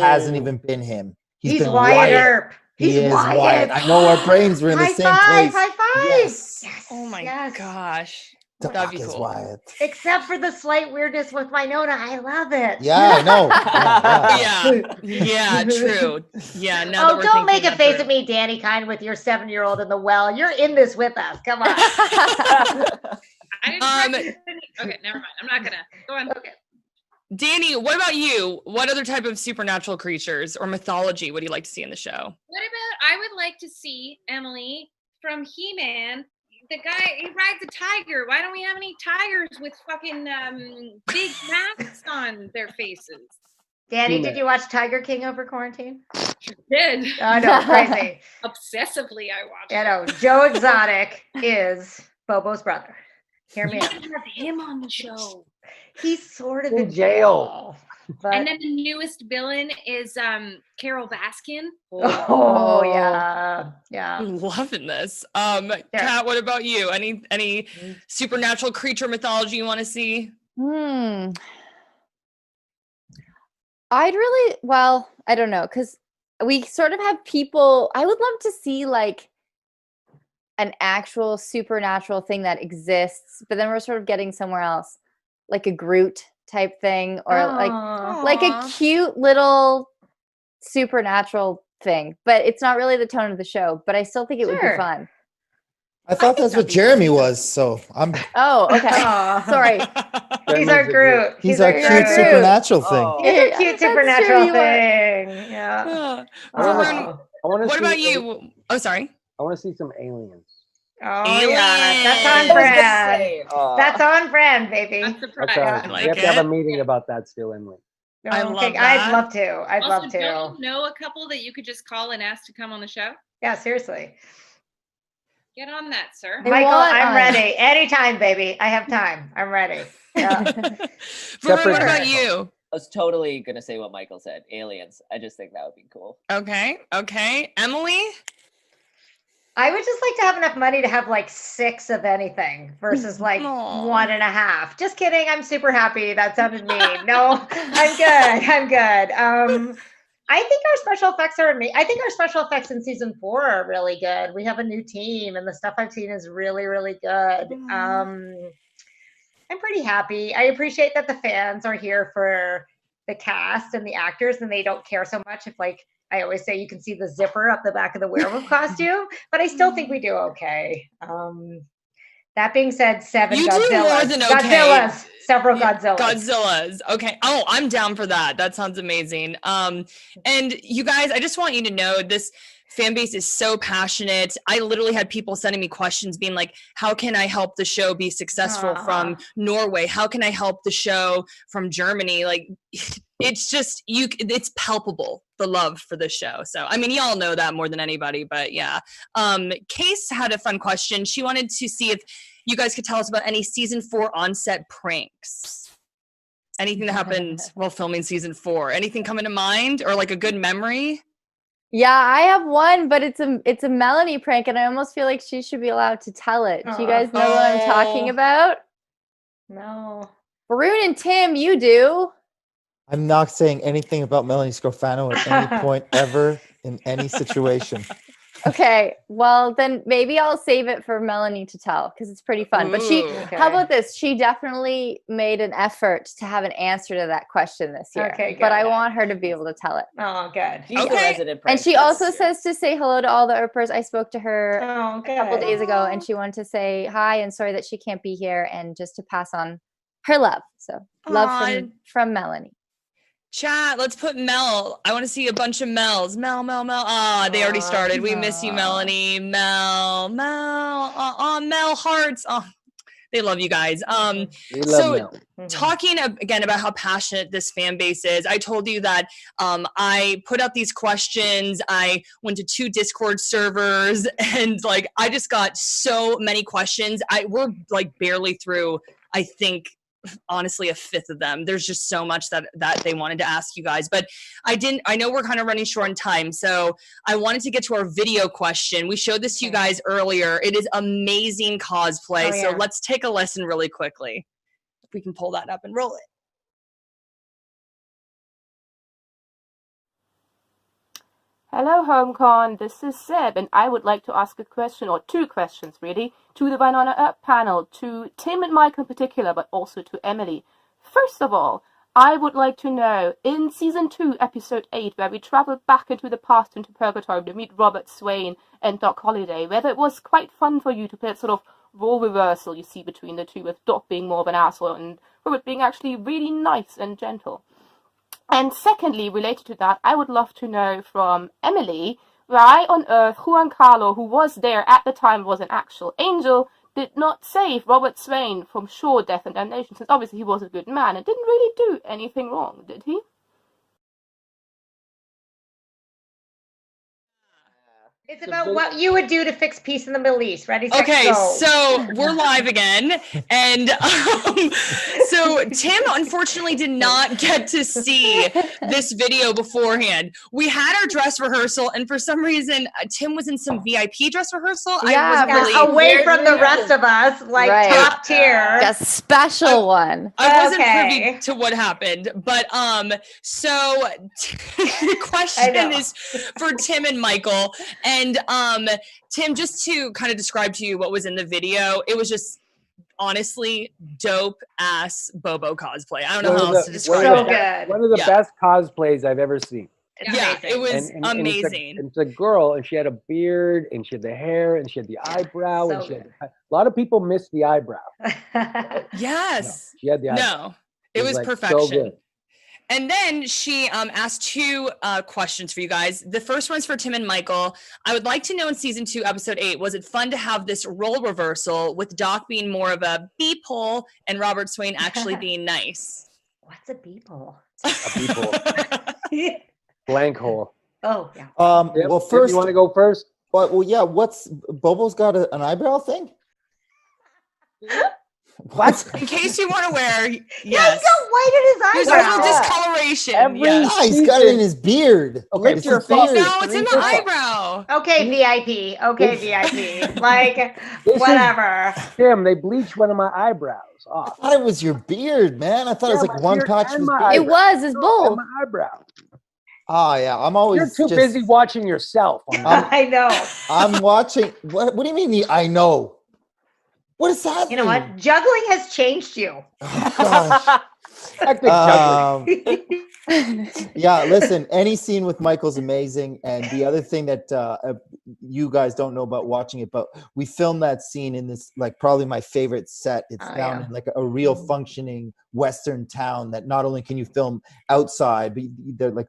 Speaker 5: hasn't even been him.
Speaker 3: He's
Speaker 5: been
Speaker 3: Wyatt Earp.
Speaker 5: He
Speaker 3: He's
Speaker 5: is
Speaker 3: Wyatt.
Speaker 5: Wyatt. I know our brains were in the
Speaker 3: High
Speaker 5: same
Speaker 3: five,
Speaker 5: place.
Speaker 3: high five.
Speaker 5: Yes.
Speaker 3: Yes.
Speaker 1: Oh my
Speaker 3: yes.
Speaker 1: gosh.
Speaker 5: Doc
Speaker 1: That'd be
Speaker 5: is
Speaker 1: cool.
Speaker 5: Wyatt.
Speaker 3: Except for the slight weirdness with Wynonna. I love it.
Speaker 5: Yeah, I know. Yeah.
Speaker 1: Yeah, true. Yeah, now that
Speaker 3: Oh,
Speaker 1: we're
Speaker 3: don't make
Speaker 1: thinking
Speaker 3: a face
Speaker 1: that
Speaker 3: at me, Danny Kind, with your 7-year-old in the well. You're in this with us. Come on.
Speaker 7: I didn't okay, never mind. I'm not gonna go on.
Speaker 3: Okay.
Speaker 1: Danny, what about you? What other type of supernatural creatures or mythology would you like to see in the show?
Speaker 7: What about I would like to see Emily from He-Man. The guy, he rides a tiger. Why don't we have any tigers with fucking big masks on their faces?
Speaker 3: Danny, did you watch Tiger King over quarantine?
Speaker 7: Did.
Speaker 3: I know, crazy.
Speaker 7: Obsessively, I watched.
Speaker 3: I know. Joe Exotic is Bobo's brother. Hear me
Speaker 7: You
Speaker 3: out.
Speaker 7: should have him on the show.
Speaker 3: He's sort of
Speaker 2: In
Speaker 3: in
Speaker 2: jail.
Speaker 3: jail. But
Speaker 7: And then the newest villain is Carol Baskin.
Speaker 3: oh yeah. Yeah.
Speaker 1: I'm loving this. Kat, what about you? Any supernatural creature mythology you want to see?
Speaker 4: Well, I don't know, because we sort of have people. I would love to see like an actual supernatural thing that exists, but then we're sort of getting somewhere else, like a Groot type thing, or like a cute little supernatural thing. But it's not really the tone of the show. But I still think it would be fun.
Speaker 5: I thought that's what Jeremy was, so I'm.
Speaker 4: Oh, okay. Sorry.
Speaker 3: He's our Groot.
Speaker 5: He's our cute supernatural thing.
Speaker 3: He's a cute supernatural
Speaker 4: you are.
Speaker 3: thing. Yeah.
Speaker 1: What about you? Oh, sorry.
Speaker 2: I want to see some aliens.
Speaker 3: Oh yeah, that's on brand. That's on brand, baby.
Speaker 7: I'm surprised.
Speaker 2: Okay.
Speaker 1: like
Speaker 2: we have to have
Speaker 1: it.
Speaker 2: a meeting about that still, Emily.
Speaker 1: I love
Speaker 3: I'd
Speaker 1: that.
Speaker 3: love to. I'd
Speaker 7: Also,
Speaker 3: love to.
Speaker 7: don't you know a couple that you could just call and ask to come on the show?
Speaker 3: Yeah, seriously.
Speaker 7: Get on that, sir.
Speaker 4: They
Speaker 3: Michael,
Speaker 4: want
Speaker 3: I'm
Speaker 4: us.
Speaker 3: ready. Anytime, baby. I have time. I'm ready. Yeah.
Speaker 1: Varun, what about you?
Speaker 6: I was totally gonna say what Michael said. Aliens. I just think that would be cool.
Speaker 1: Okay. Emily?
Speaker 3: I would just like to have enough money to have like 6 of anything versus like
Speaker 1: Aw.
Speaker 3: 1.5. Just kidding. I'm super happy. That sounded mean. No, I'm good. I'm good. I think our special effects are amazing. I think our special effects in season 4 are really good. We have a new team and the stuff I've seen is really, really good. I'm pretty happy. I appreciate that the fans are here for the cast and the actors and they don't care so much if like, I always say you can see the zipper up the back of the werewolf costume, but I still think we do okay. That being said, 7
Speaker 1: You
Speaker 3: Godzillas.
Speaker 1: do more than okay.
Speaker 3: Godzillas. Several Godzillas.
Speaker 1: Godzillas. Okay. Oh, I'm down for that. That sounds amazing. And you guys, I just want you to know this fan base is so passionate. I literally had people sending me questions being like, how can I help the show be successful from Norway? How can I help the show from Germany? Like, it's just, it's palpable, the love for the show. So, I mean, y'all know that more than anybody, but yeah. Case had a fun question. She wanted to see if you guys could tell us about any season 4 on-set pranks. anything that happened while filming season 4? Anything coming to mind, or like a good memory?
Speaker 4: Yeah, I have one, but it's a Melanie prank, and I almost feel like she should be allowed to tell it. Do you guys know what I'm talking about?
Speaker 3: No.
Speaker 4: Varun and Tim, you do.
Speaker 5: I'm not saying anything about Melanie Scrofano at any point ever in any situation.
Speaker 4: Okay, well then maybe I'll save it for Melanie to tell because it's pretty fun. But she,
Speaker 1: Ooh.
Speaker 4: how about this? She definitely made an effort to have an answer to that question this year.
Speaker 3: Okay,
Speaker 4: but I
Speaker 3: good.
Speaker 4: want her to be able to tell it.
Speaker 3: Oh, good.
Speaker 6: She's the
Speaker 1: Okay.
Speaker 6: resident prank.
Speaker 4: And she also says to say hello to all the Earpers. I spoke to her
Speaker 3: Oh,
Speaker 4: a couple
Speaker 3: good.
Speaker 4: days ago, and she wanted to say hi and sorry that she can't be here, and just to pass on her love. So love
Speaker 1: Aw.
Speaker 4: from Melanie.
Speaker 1: Chat, let's put Mel. I want to see a bunch of Mels. Mel. Ah, they already started. We miss you, Melanie. Mel. Mel hearts. Oh, they love you guys.
Speaker 2: We love
Speaker 1: So
Speaker 2: Mel.
Speaker 1: talking again about how passionate this fan base is, I told you that I put out these questions. I went to 2 Discord servers, and like I just got so many questions. We're like barely through, I think, honestly, a 5th of them. There's just so much that they wanted to ask you guys, but I know we're kind of running short on time, so I wanted to get to our video question. We showed this to you guys earlier. It is amazing cosplay. So let's take a listen really quickly. If we can pull that up and roll it.
Speaker 9: Hello, HomeCon. This is Seb, and I would like to ask a question, or 2 questions really, to the Wynonna Earp panel, to Tim and Mike in particular, but also to Emily. First of all, I would like to know, in Season 2, Episode 8, where we travel back into the past, into Purgatory, to meet Robert Swain and Doc Holliday, whether it was quite fun for you to play that sort of role reversal you see between the two, with Doc being more of an asshole and Robert being actually really nice and gentle. And secondly, related to that, I would love to know from Emily, why on earth Juan Carlo, who was there at the time, was an actual angel, did not save Robert Swain from sure death and damnation, since obviously he was a good man and didn't really do anything wrong, did he?
Speaker 3: It's about what you would do to fix peace in the Middle East. Ready, set,
Speaker 1: Okay,
Speaker 3: go.
Speaker 1: so we're live again. And so Tim unfortunately did not get to see this video beforehand. We had our dress rehearsal, and for some reason, Tim was in some VIP dress rehearsal. I wasn't really
Speaker 3: away from the rest of us, like top tier.
Speaker 4: A special one.
Speaker 1: I wasn't privy to what happened, but so the question is for Tim and Michael. And Tim, just to kind of describe to you what was in the video, it was just honestly dope ass Bobo cosplay. I don't know how else to describe it.
Speaker 2: One of the best cosplays I've ever seen.
Speaker 1: Yeah, it was amazing.
Speaker 2: It's a girl, and she had a beard, and she had the hair, and she had the eyebrow, and she had a lot of people missed the eyebrow.
Speaker 1: Yes.
Speaker 2: No, she had the eyebrow.
Speaker 1: No, it was
Speaker 2: like
Speaker 1: perfection.
Speaker 2: so good.
Speaker 1: And then she asked 2 questions for you guys. The first one's for Tim and Michael. I would like to know in Season 2, Episode 8, was it fun to have this role reversal with Doc being more of a beephole and Robert Swain actually being nice?
Speaker 3: What's a beephole?
Speaker 2: A beephole. Blank hole.
Speaker 3: Oh, yeah.
Speaker 5: Well, first,
Speaker 2: you want to go first?
Speaker 5: Well, yeah. Bobo's got an eyebrow thing?
Speaker 2: What?
Speaker 1: In case you weren't aware, yes.
Speaker 3: He's got white in his
Speaker 1: There's a
Speaker 3: eyebrow.
Speaker 1: little discoloration.
Speaker 5: He's got it in his beard.
Speaker 2: Okay,
Speaker 5: It's
Speaker 2: your
Speaker 5: his beard.
Speaker 1: No, it's in the eyebrow.
Speaker 3: Okay, VIP. Okay, VIP. Like, whatever.
Speaker 2: Tim, they bleached one of my eyebrows off.
Speaker 5: I thought it was your beard, man. I thought it was like one patch of his beard.
Speaker 4: It was his bowl.
Speaker 2: My eyebrow.
Speaker 5: Oh, yeah. I'm always
Speaker 2: You're too busy watching yourself.
Speaker 3: I know.
Speaker 5: I'm watching. What do you mean? I know. What is that?
Speaker 3: You know what? Juggling has changed you.
Speaker 5: Oh, yeah, listen, any scene with Michael's amazing. And the other thing that you guys don't know about watching it, but we filmed that scene in this, like, probably my favorite set. It's down in like a real functioning Western town that not only can you film outside, but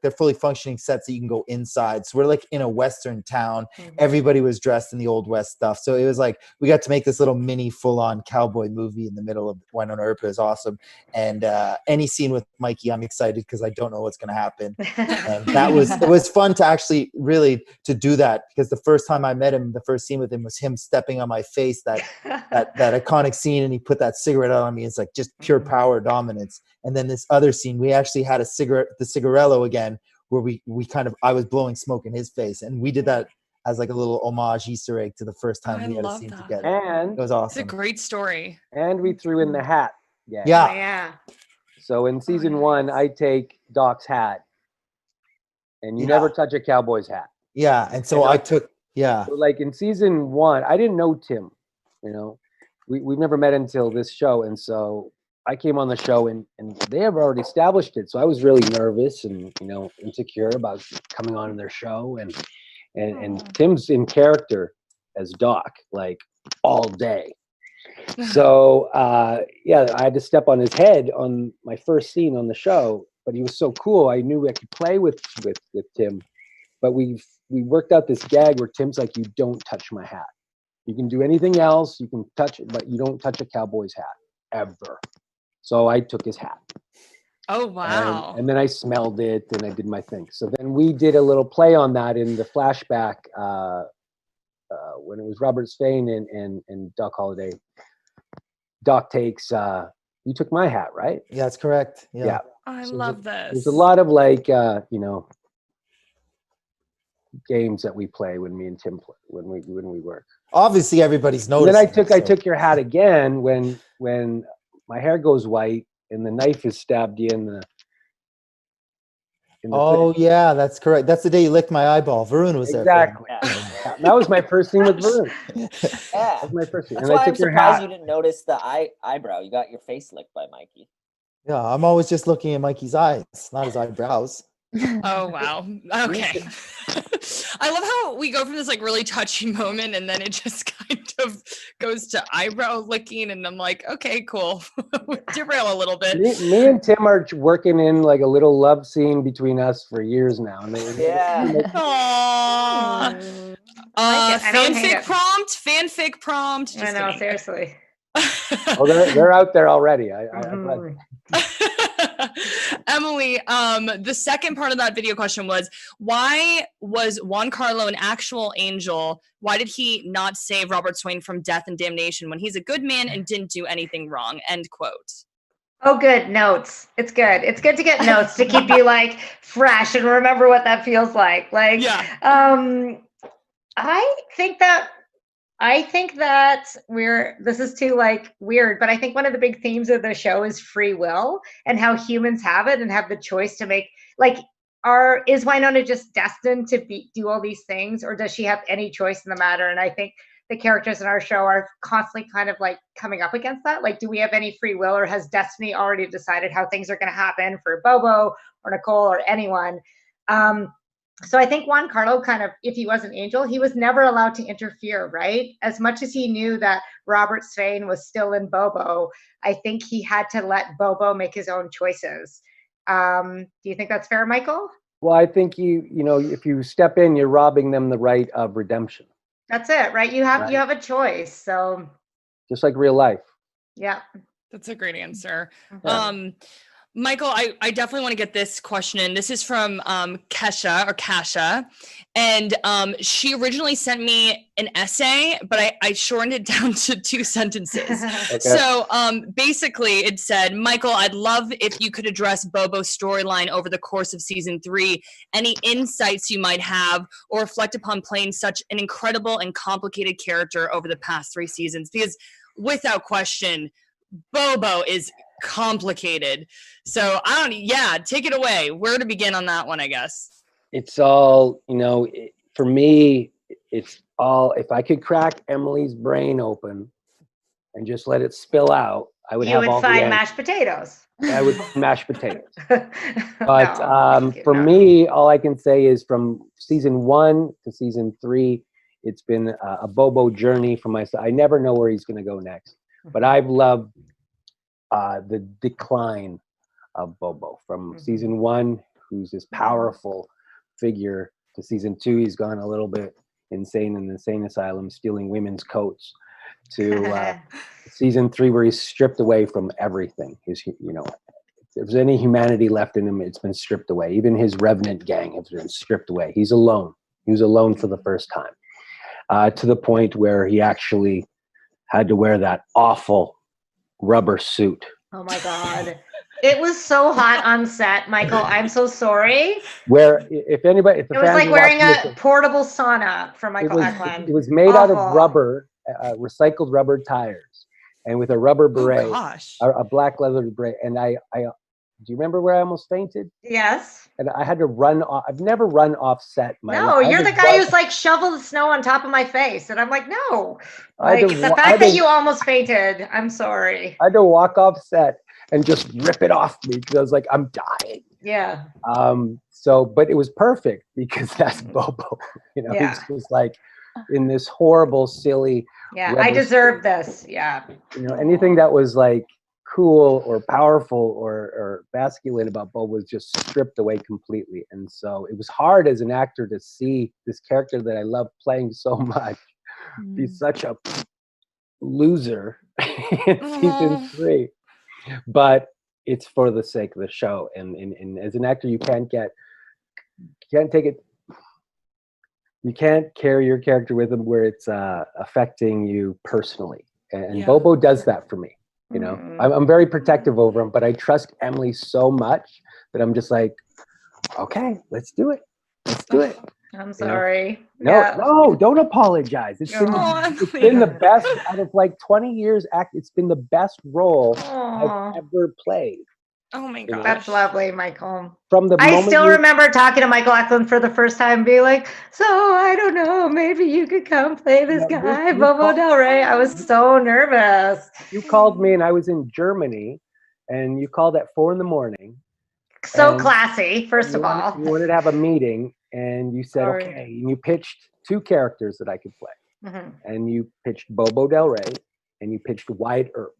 Speaker 5: they're fully functioning sets that you can go inside. So we're like in a Western town. Everybody was dressed in the Old West stuff. So it was like, we got to make this little mini full-on cowboy movie in the middle of Wynonna Earp. It was awesome. And any scene with Mikey, I'm excited because I don't know what's going to happen. And it was fun to actually really to do that, because the first time I met him, the first scene with him was him stepping on my face, that iconic scene, and he put that cigarette out on me. It's like just pure power dominance. And then this other scene, we actually had the cigarello again, where we kind of, I was blowing smoke in his face, and we did that as like a little homage Easter egg to the first time we had a scene together.
Speaker 2: And
Speaker 5: it was awesome.
Speaker 1: It's a great story.
Speaker 2: And we threw in the hat.
Speaker 3: Oh, yeah.
Speaker 2: So in season 1, I take Doc's hat, and you never touch a cowboy's hat.
Speaker 5: Yeah, and so I took. Yeah.
Speaker 2: So like in season 1, I didn't know Tim. You know, we've never met until this show, and so I came on the show, and they have already established it. So I was really nervous and insecure about coming on in their show, and Tim's in character as Doc like all day. So I had to step on his head on my first scene on the show, but he was so cool. I knew I could play with Tim, but we worked out this gag where Tim's like, "You don't touch my hat. You can do anything else. You can touch it, but you don't touch a cowboy's hat ever." So I took his hat.
Speaker 1: Oh, wow.
Speaker 2: And then I smelled it, and I did my thing. So then we did a little play on that in the flashback when it was Robert Spain and Doc Holliday. Doc takes, you took my hat, right?
Speaker 5: Yeah, that's correct. Yeah.
Speaker 1: I love this.
Speaker 2: There's a lot of like, games that we play when me and Tim play, when we work.
Speaker 5: Obviously, everybody's
Speaker 2: And
Speaker 5: noticing.
Speaker 2: then I took your hat again when my hair goes white and the knife is stabbed you in the
Speaker 5: thing. Yeah, that's correct. That's the day you licked my eyeball. Varun was there.
Speaker 2: Exactly. That was my first scene with Varun.
Speaker 6: Yeah.
Speaker 2: That was my first scene.
Speaker 6: That's
Speaker 2: And
Speaker 6: why
Speaker 2: I
Speaker 6: I'm
Speaker 2: took your
Speaker 6: surprised
Speaker 2: hat.
Speaker 6: you didn't notice the eyebrow. You got your face licked by Mikey.
Speaker 5: Yeah, I'm always just looking at Mikey's eyes, not his eyebrows.
Speaker 1: Oh, wow. Okay. I love how we go from this like really touchy moment, and then it just kind of goes to eyebrow licking, and I'm like, okay, cool. Derail a little bit.
Speaker 2: Me and Tim are working in like a little love scene between us for years now. And
Speaker 1: Aww. Fanfic prompt.
Speaker 3: I know, seriously.
Speaker 2: Oh, they're out there already.
Speaker 1: Emily, the second part of that video question was, why was Juan Carlo an actual angel? Why did he not save Robert Swain from death and damnation when he's a good man and didn't do anything wrong? End quote.
Speaker 3: Oh, good. Notes. It's good. It's good to get notes to keep you like fresh and remember what that feels like. Like, I think that this is too like weird, but I think one of the big themes of the show is free will and how humans have it and have the choice to make, like, is Wynonna just destined to do all these things, or does she have any choice in the matter? And I think the characters in our show are constantly kind of like coming up against that. Like, do we have any free will, or has destiny already decided how things are going to happen for Bobo or Nicole or anyone? So I think Juan Carlo kind of, if he was an angel, he was never allowed to interfere, right? As much as he knew that Robert Swain was still in Bobo, I think he had to let Bobo make his own choices. Do you think that's fair, Michael?
Speaker 2: Well, I think if you step in, you're robbing them the right of redemption.
Speaker 3: That's it, right? You have a choice. So
Speaker 2: just like real life.
Speaker 3: Yeah.
Speaker 1: That's a great answer.
Speaker 2: Yeah.
Speaker 1: Michael, I definitely want to get this question in. This is from Kasha, and she originally sent me an essay, but I shortened it down to 2 sentences. Okay. So basically it said, Michael, I'd love if you could address Bobo's storyline over the course of season 3, any insights you might have, or reflect upon playing such an incredible and complicated character over the past 3 seasons, because without question, Bobo is complicated. So take it away. Where to begin on that one, I guess.
Speaker 2: It's all, for me, it's all, if I could crack Emily's brain open and just let it spill out, I would have all the answers.
Speaker 3: You would find mashed potatoes.
Speaker 2: I would mash potatoes. But for me, all I can say is from season 1 to season 3, it's been a Bobo journey for myself. I never know where he's going to go next. But I've loved the decline of Bobo from season 1, who's this powerful figure, to season 2, he's gone a little bit insane in the insane asylum, stealing women's coats, to season 3, where he's stripped away from everything. He's, if there's any humanity left in him, it's been stripped away. Even his revenant gang has been stripped away. He's alone. He was alone for the first time, to the point where he actually had to wear that awful rubber suit.
Speaker 3: Oh my God. It was so hot on set, Michael. I'm so sorry.
Speaker 2: Where if anybody, if the
Speaker 3: It was
Speaker 2: fans
Speaker 3: like
Speaker 2: are
Speaker 3: wearing
Speaker 2: watching
Speaker 3: a portable sauna for
Speaker 2: it
Speaker 3: Michael
Speaker 2: was,
Speaker 3: Eklund.
Speaker 2: it was made out of
Speaker 3: Awful.
Speaker 2: rubber, recycled rubber tires, and with a rubber beret,
Speaker 1: gosh.
Speaker 2: a black leather beret. And I do you remember where I almost fainted?
Speaker 3: Yes.
Speaker 2: And I had to run off. I've never run off set.
Speaker 3: No, you're the guy who's like shovel the snow on top of my face. And I'm like, no. Like the fact that you almost fainted, I'm sorry.
Speaker 2: I had to walk off set and just rip it off me because I was like, I'm dying.
Speaker 3: Yeah.
Speaker 2: So, but it was perfect because that's Bobo. You know,
Speaker 3: Yeah.
Speaker 2: he's just like in this horrible, silly.
Speaker 3: Yeah, I deserve this. Yeah.
Speaker 2: You know, anything that was like cool or powerful or masculine about Bobo was just stripped away completely. And so it was hard as an actor to see this character that I love playing so much be such a loser in season 3. But it's for the sake of the show. And as an actor, you can't take it. You can't carry your character with him where it's affecting you personally. And Bobo does that for me. You know, I'm very protective over him, but I trust Emily so much that I'm just like, okay, let's do it. Let's do it.
Speaker 3: I'm sorry.
Speaker 2: No, don't apologize. It's been the best out of like 20 years. It's been the best role I've ever played.
Speaker 1: Oh my God.
Speaker 3: That's lovely, Michael.
Speaker 2: From the
Speaker 3: I still remember talking to Michael Eklund for the first time and being like, so I don't know, maybe you could come play this guy, Bobo Del Rey. I was so nervous.
Speaker 2: You called me and I was in Germany and you called at 4 a.m.
Speaker 3: So classy, first of all.
Speaker 2: You wanted to have a meeting and you said, okay, and you pitched 2 characters that I could play. And you pitched Bobo Del Rey and you pitched Wynonna Earp.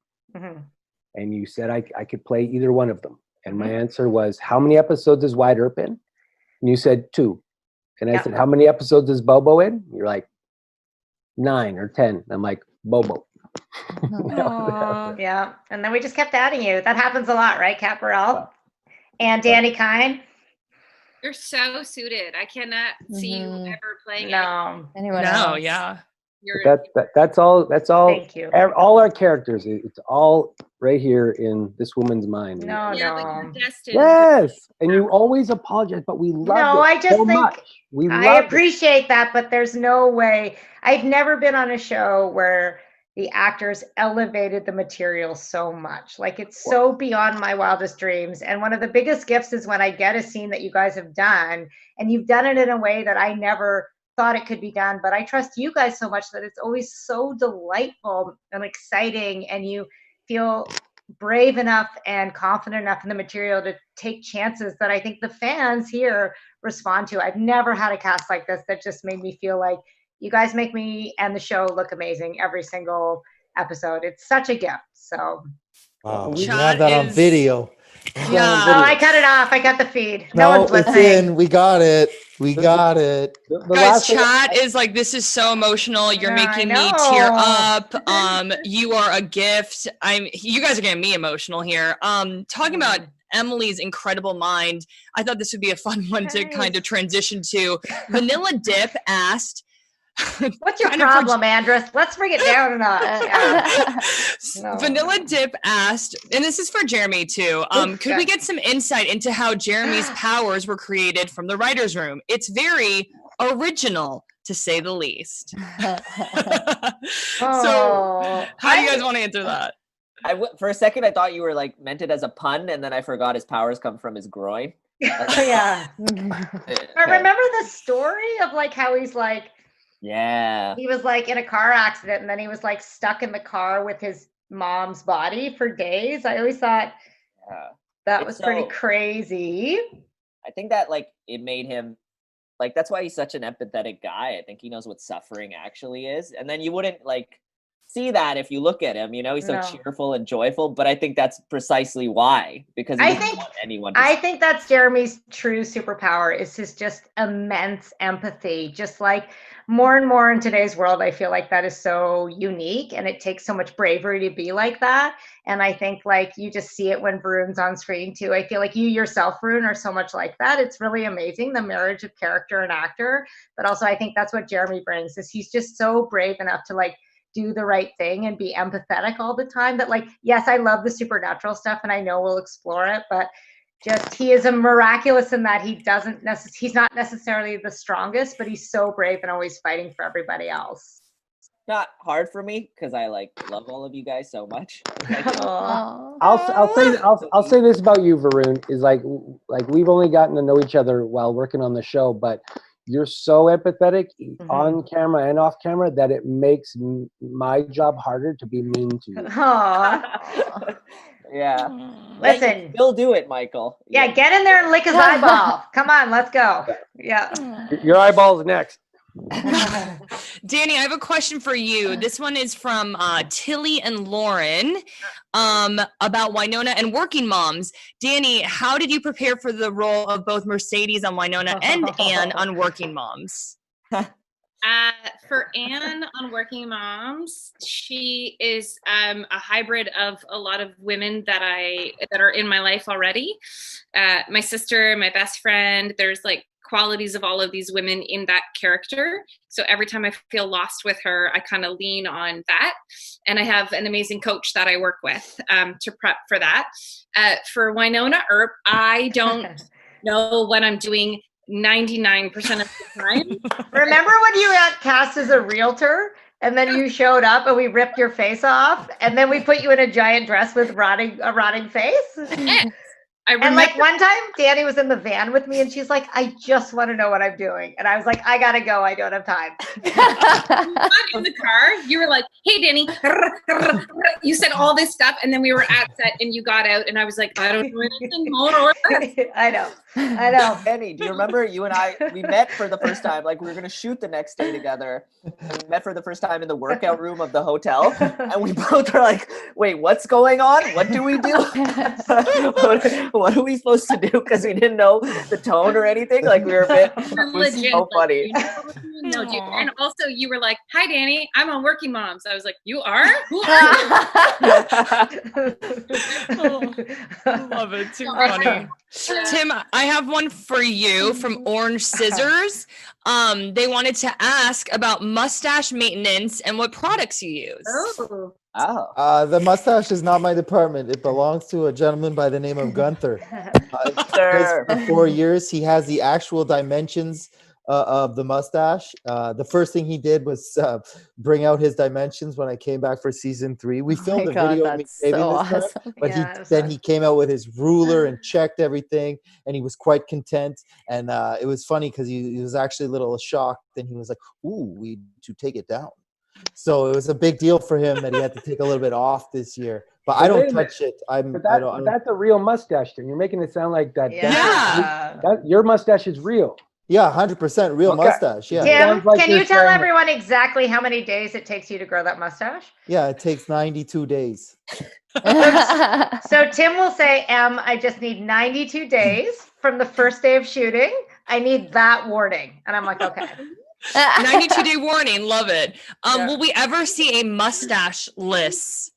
Speaker 2: And you said I could play either one of them. And my answer was, how many episodes is Wynonna Earp in? And you said 2. And I said, how many episodes is Bobo in? You're like, 9 or 10. And I'm like, Bobo.
Speaker 3: Yeah. And then we just kept adding you. That happens a lot, right, Caparel? And Danny Kine?
Speaker 7: You're so suited. I cannot see you ever playing
Speaker 3: anyone
Speaker 1: else.
Speaker 2: That's all.
Speaker 3: Thank you.
Speaker 2: All our characters. It's all right here in this woman's mind.
Speaker 3: No.
Speaker 2: Yes, and you always apologize, but we love it
Speaker 3: I just
Speaker 2: so
Speaker 3: think
Speaker 2: much.
Speaker 3: I appreciate that, but there's no way. I've never been on a show where the actors elevated the material so much. Like it's so beyond my wildest dreams. And one of the biggest gifts is when I get a scene that you guys have done, and you've done it in a way that I never thought it could be done, but I trust you guys so much that it's always so delightful and exciting, and you feel brave enough and confident enough in the material to take chances that I think the fans here respond to. I've never had a cast like this that just made me feel like you guys make me and the show look amazing every single episode. It's such a gift. So
Speaker 5: we have that on video.
Speaker 3: I cut it off. I got the feed. No one's
Speaker 5: it's
Speaker 3: listening.
Speaker 5: in. We got it.
Speaker 1: Guys, chat is like, this is so emotional. You're making me tear up. You are a gift. You guys are getting me emotional here. Talking about Emily's incredible mind, I thought this would be a fun one to kind of transition to. Vanilla Dip asked,
Speaker 3: what's your problem, Andress? Let's bring it down a notch.
Speaker 1: Vanilla Dip asked, and this is for Jeremy too, could we get some insight into how Jeremy's powers were created from the writer's room? It's very original, to say the least. So how do you guys want to answer that?
Speaker 6: For a second, I thought you were like meant it as a pun, and then I forgot his powers come from his groin.
Speaker 3: Yeah. But remember the story of like how he's like, he was like in a car accident, and then he was like stuck in the car with his mom's body for days. I always thought that was pretty crazy.
Speaker 6: I think that like it made him like, that's why he's such an empathetic guy. I think he knows what suffering actually is. And then you wouldn't like see that if you look at him. You know, he's so
Speaker 3: No.
Speaker 6: cheerful and joyful. But I think that's precisely why, because he
Speaker 3: I
Speaker 6: doesn't
Speaker 3: think-
Speaker 6: want anyone to
Speaker 3: I think that's Jeremy's true superpower is his just immense empathy. Just like more and more in today's world, I feel like that is so unique and it takes so much bravery to be like that. And I think like you just see it when Varun's on screen too. I feel like you yourself, Varun, are so much like that. It's really amazing, the marriage of character and actor. But also I think that's what Jeremy brings is he's just so brave enough to like do the right thing and be empathetic all the time that like, yes, I love the supernatural stuff and I know we'll explore it, but just he is a miraculous in that he's not necessarily the strongest, but he's so brave and always fighting for everybody else.
Speaker 6: not hard for me because I like love all of you guys so much.
Speaker 4: Aw.
Speaker 2: I'll say this about you, Varun, is like we've only gotten to know each other while working on the show, but you're so empathetic on camera and off camera that it makes my job harder to be mean to you.
Speaker 3: Aw.
Speaker 6: Yeah.
Speaker 3: Listen.
Speaker 6: You still do it, Michael.
Speaker 3: Yeah, get in there and lick his eyeball. Come on, let's go. Yeah.
Speaker 2: Your eyeball's next.
Speaker 1: Danny, I have a question for you. This one is from Tilly and Lauren about Wynonna and Working Moms. Danny, how did you prepare for the role of both Mercedes on Wynonna and Anne on Working Moms?
Speaker 7: For Anne on Working Moms, she is a hybrid of a lot of women that are in my life already. My sister, my best friend, there's like qualities of all of these women in that character. So every time I feel lost with her, I kind of lean on that. And I have an amazing coach that I work with to prep for that. For Wynonna Earp, I don't know what I'm doing 99% of the time.
Speaker 3: Remember when you got cast as a realtor and then you showed up and we ripped your face off and then we put you in a giant dress with a rotting face?
Speaker 7: Yeah. I
Speaker 3: And like one time Danny was in the van with me and she's like, I just want to know what I'm doing. And I was like, I gotta go. I don't have time.
Speaker 7: In the car, you were like, hey, Danny, you said all this stuff. And then we were at set and you got out and I was like, I don't know anything more.
Speaker 3: I know.
Speaker 6: Danny, do you remember you and I, we met for the first time, like we were going to shoot the next day together. And we met for the first time in the workout room of the hotel. And we both were like, wait, what's going on? What do we do? What are we supposed to do? Because we didn't know the tone or anything. Like we were a bit, it was
Speaker 7: Legit,
Speaker 6: so funny.
Speaker 7: No, dude. And also you were like, hi, Danny, I'm on Working Moms. I was like, you are? Who are
Speaker 1: Love it. Too funny. Tim, I have one for you from Orange Scissors. They wanted to ask about mustache maintenance and what products you use.
Speaker 6: Oh.
Speaker 5: The mustache is not my department. It belongs to a gentleman by the name of Gunther. For 4 years, he has the actual dimensions of the mustache. The first thing he did was bring out his dimensions when I came back for season 3. We filmed a video of me shaving this time, but he came out with his ruler and checked everything, and he was quite content. And it was funny because he was actually a little shocked, and he was like, "Ooh, we need to take it down." So it was a big deal for him that he had to take a little bit off this year. But I don't touch it.
Speaker 2: That's a real mustache thing. You're making it sound like that.
Speaker 1: Yeah.
Speaker 2: Your mustache is real.
Speaker 5: Yeah, 100% real mustache. Yeah.
Speaker 3: Tim,
Speaker 2: Like
Speaker 3: can you
Speaker 2: you're
Speaker 3: tell
Speaker 2: saying-
Speaker 3: everyone exactly how many days it takes you to grow that mustache?
Speaker 5: Yeah, it takes 92 days.
Speaker 3: So Tim will say, I just need 92 days from the first day of shooting. I need that warning. And I'm like, okay.
Speaker 1: 92-day warning. Love it.
Speaker 3: Yeah.
Speaker 1: Will we ever see a mustache list?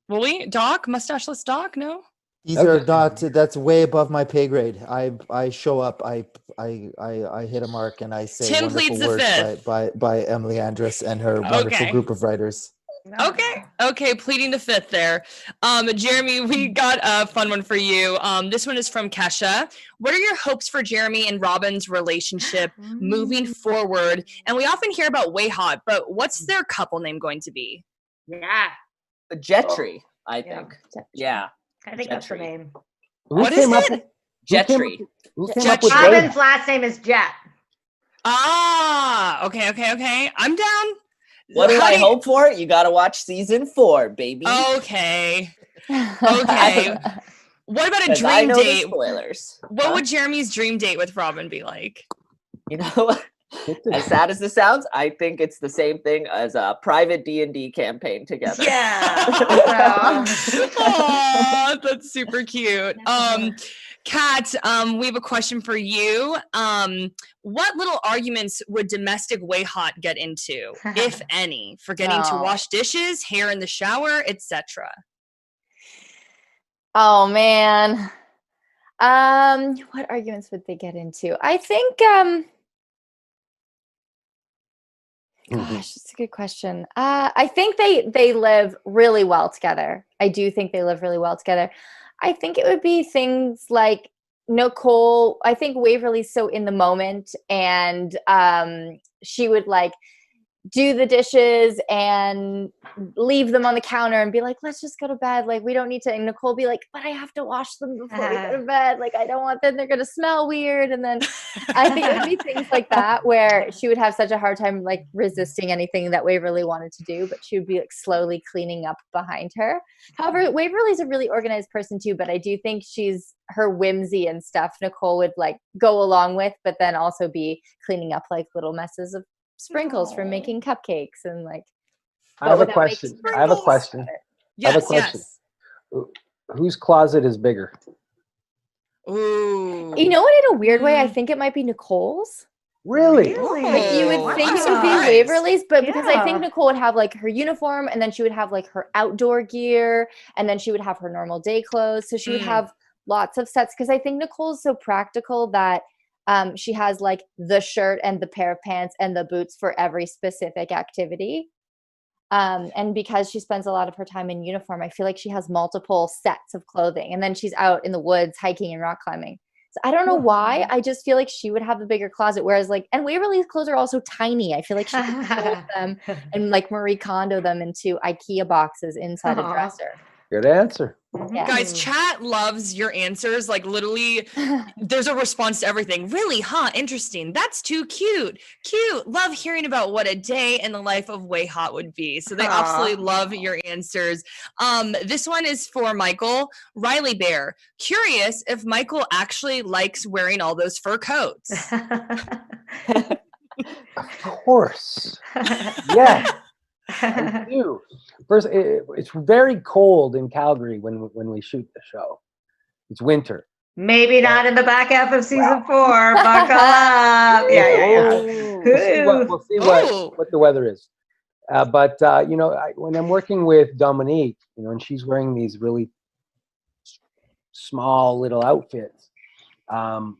Speaker 1: Will we? Doc? Mustache list Doc? No?
Speaker 5: These are not. That's way above my pay grade. I show up. I hit a mark and I say
Speaker 1: Tim
Speaker 5: wonderful
Speaker 1: pleads the
Speaker 5: words
Speaker 1: fifth.
Speaker 5: by Emily Andress and her wonderful group of writers.
Speaker 1: Okay, pleading the fifth there. Jeremy, we got a fun one for you. This one is from Kesha. What are your hopes for Jeremy and Robin's relationship moving forward? And we often hear about Way Hot, but what's their couple name going to be?
Speaker 3: Yeah.
Speaker 6: Jetri, I think. Yeah.
Speaker 3: I think that's the name.
Speaker 1: What is it?
Speaker 6: Jetri.
Speaker 2: Who came up with
Speaker 3: Robin's last name is Jet.
Speaker 1: Ah, okay. I'm down.
Speaker 6: What do I hope for? You got to watch season 4, baby.
Speaker 1: Okay. What about a dream date?
Speaker 6: Spoilers.
Speaker 1: What would Jeremy's dream date with Robin be like?
Speaker 6: You know, As sad as this sounds, I think it's the same thing as a private D&D campaign together.
Speaker 3: Yeah.
Speaker 1: Aw, that's super cute. Kat, we have a question for you. What little arguments would domestic way hot get into, if any? Forgetting to
Speaker 4: Oh.
Speaker 1: wash dishes, hair in the shower, etc.
Speaker 4: Oh man. What arguments would they get into? I think gosh, it's a good question. I think they live really well together. I do think they live really well together. I think it would be things like Nicole. I think Waverly's so in the moment, and she would like do the dishes and leave them on the counter and be like, let's just go to bed. Like, we don't need to. And Nicole be like, but I have to wash them before we go to bed. Like, I don't want them. They're going to smell weird. And then I think it would be things like that where she would have such a hard time like resisting anything that Waverly wanted to do, but she would be like slowly cleaning up behind her. However, Waverly's a really organized person too, but I do think her whimsy and stuff, Nicole would like go along with, but then also be cleaning up like little messes of sprinkles from making cupcakes and like.
Speaker 2: I have a question. I have a question.
Speaker 1: Yes,
Speaker 2: yes. Whose closet is bigger?
Speaker 1: Ooh.
Speaker 4: You know what? In a weird way, I think it might be Nicole's.
Speaker 2: Really?
Speaker 4: Like you would think it would be Waverly's, but because I think Nicole would have like her uniform, and then she would have like her outdoor gear, and then she would have her normal day clothes. So she would have lots of sets. Because I think Nicole's so practical that she has like the shirt and the pair of pants and the boots for every specific activity. And because she spends a lot of her time in uniform, I feel like she has multiple sets of clothing, and then she's out in the woods hiking and rock climbing. So I don't know why. I just feel like she would have the bigger closet. Whereas like, and Waverly's clothes are also tiny. I feel like she could fold them and like Marie Kondo them into IKEA boxes inside a dresser.
Speaker 2: Good answer.
Speaker 4: Yeah.
Speaker 1: Guys, chat loves your answers. Like literally, there's a response to everything. Really, huh? Interesting. That's too cute. Cute. Love hearing about what a day in the life of Way Hot would be. So they absolutely love your answers. This one is for Michael. Riley Bear. Curious if Michael actually likes wearing all those fur coats.
Speaker 2: Of course. Yes. I do. First, it's very cold in Calgary when we shoot the show. It's winter.
Speaker 3: Maybe not in the back half of season 4. Buckle up. Yeah.
Speaker 2: We'll see what the weather is. But you know, when I'm working with Dominique, you know, and she's wearing these really small little outfits,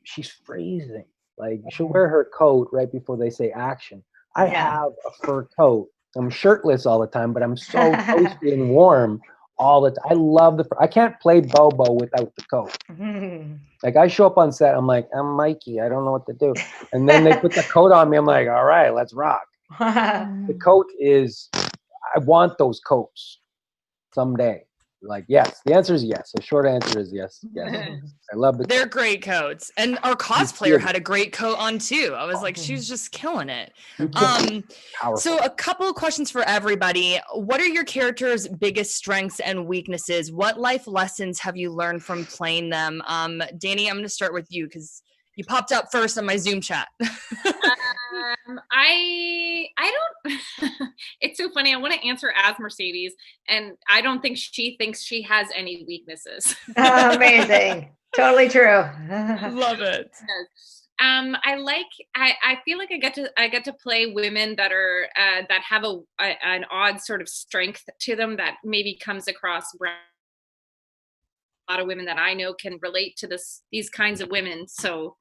Speaker 2: she's freezing. Like she'll wear her coat right before they say action. I have a fur coat. I'm shirtless all the time, but I'm so toasty and warm all the time. I love I can't play Bobo without the coat. Like I show up on set, I'm like, I'm Mikey. I don't know what to do. And then they put the coat on me. I'm like, all right, let's rock. The coat is, I want those coats someday. Like, yes. The answer is yes. The short answer is yes. Yes. I love the
Speaker 1: They're great coats. And our cosplayer had a great coat on too. I was like, she was just killing it. So a couple of questions for everybody. What are your characters' biggest strengths and weaknesses? What life lessons have you learned from playing them? Danny, I'm going to start with you because you popped up first on my Zoom chat.
Speaker 7: I don't. It's so funny. I want to answer as Mercedes, and I don't think she thinks she has any weaknesses.
Speaker 3: Amazing. Totally true.
Speaker 1: Love it.
Speaker 7: I feel like I get to play women that are that have an odd sort of strength to them that maybe comes across. A lot of women that I know can relate to these kinds of women. So,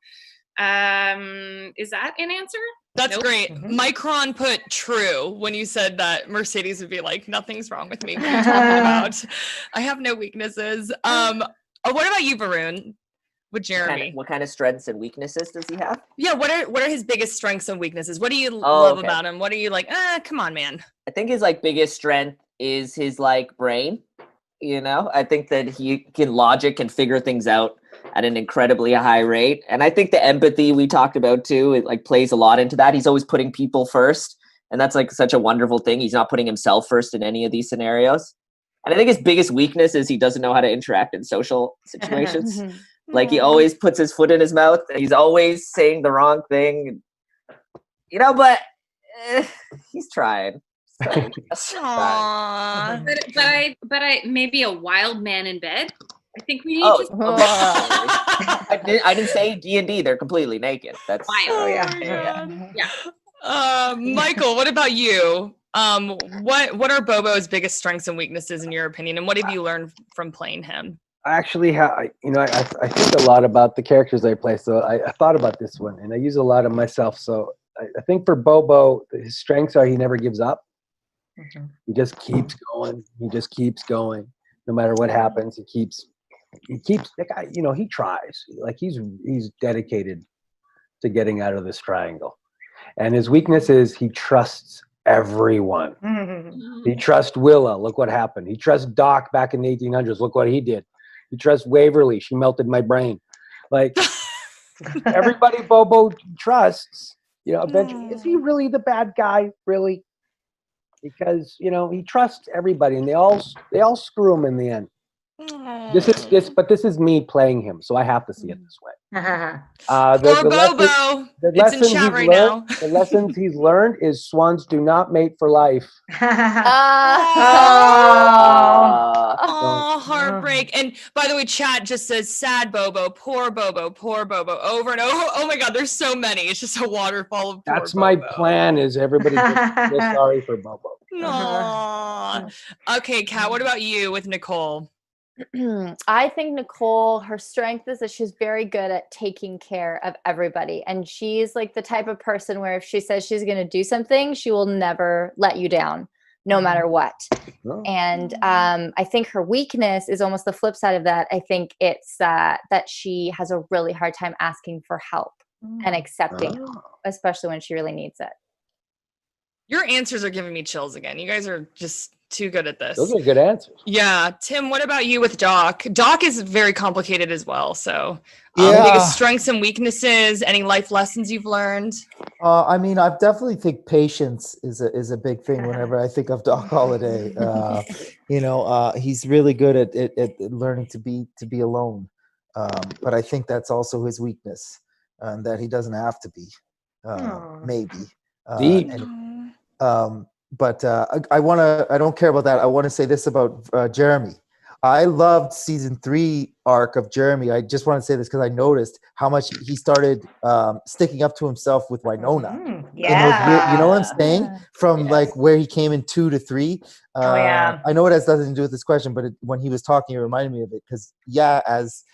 Speaker 7: is that an answer?
Speaker 1: That's great. Micron put true when you said that Mercedes would be like, nothing's wrong with me. What are you talking about? I have no weaknesses. What about you, Varun? With Jeremy,
Speaker 6: what kind of strengths and weaknesses does he have?
Speaker 1: Yeah, what are his biggest strengths and weaknesses? What do you love about him? What are you like? Come on, man.
Speaker 6: I think his like biggest strength is his like brain. You know, I think that he can logic and figure things out at an incredibly high rate. And I think the empathy we talked about too, it like plays a lot into that. He's always putting people first. And that's like such a wonderful thing. He's not putting himself first in any of these scenarios. And I think his biggest weakness is he doesn't know how to interact in social situations. Like he always puts his foot in his mouth. And he's always saying the wrong thing. You know, but he's trying.
Speaker 1: Aww.
Speaker 7: But I maybe a wild man in bed. I think we need
Speaker 6: Oh,
Speaker 7: to
Speaker 6: I didn't say D&D. They're completely naked. That's
Speaker 7: wild.
Speaker 3: Oh, yeah.
Speaker 1: my God.
Speaker 7: Yeah.
Speaker 1: Michael, what about you? What are Bobo's biggest strengths and weaknesses in your opinion, and what have you learned from playing him?
Speaker 2: I actually I think a lot about the characters I play, so I thought about this one, and I use a lot of myself. So I think for Bobo, his strengths are he never gives up. He just keeps going. He just keeps going, no matter what happens. He keeps the guy. You know, he tries. Like he's dedicated to getting out of this triangle. And his weakness is he trusts everyone. He trusts Willa. Look what happened. He trusts Doc back in the 1800s. Look what he did. He trusts Waverly. She melted my brain. Like everybody Bobo trusts, you know, eventually, is he really the bad guy? Really? Because, you know, he trusts everybody and they all screw him in the end. But this is me playing him, so I have to see it this way.
Speaker 1: Poor Bobo. It's in chat right now.
Speaker 2: The lessons he's learned is swans do not mate for life.
Speaker 1: Oh, heartbreak. And by the way, chat just says sad Bobo, poor Bobo, over and over. Oh my God, there's so many. It's just a waterfall of poor
Speaker 2: That's my
Speaker 1: Bobo.
Speaker 2: plan, is everybody just feel sorry for Bobo.
Speaker 1: Aww. Okay, Kat, what about you with Nicole?
Speaker 4: I think Nicole, her strength is that she's very good at taking care of everybody. And she's like the type of person where if she says she's going to do something, she will never let you down, no matter what. And I think her weakness is almost the flip side of that. I think it's that she has a really hard time asking for help and accepting help, especially when she really needs it.
Speaker 1: Your answers are giving me chills again. You guys are just too good at this.
Speaker 2: Those are good answers.
Speaker 1: Yeah. Tim, what about you with Doc? Doc is very complicated as well. So biggest strengths and weaknesses, any life lessons you've learned?
Speaker 5: I mean, I definitely think patience is a big thing whenever I think of Doc Holliday. You know, he's really good at learning to be alone. But I think that's also his weakness, that he doesn't have to be, maybe. But I don't care about that. I want to say this about Jeremy. I loved season 3 arc of Jeremy. I just want to say this because I noticed how much he started sticking up to himself with Wynonna.
Speaker 3: Yeah.
Speaker 5: You know what I'm saying? From like where he came in 2 to 3. I know it has nothing to do with this question, but when he was talking, it reminded me of it. Because as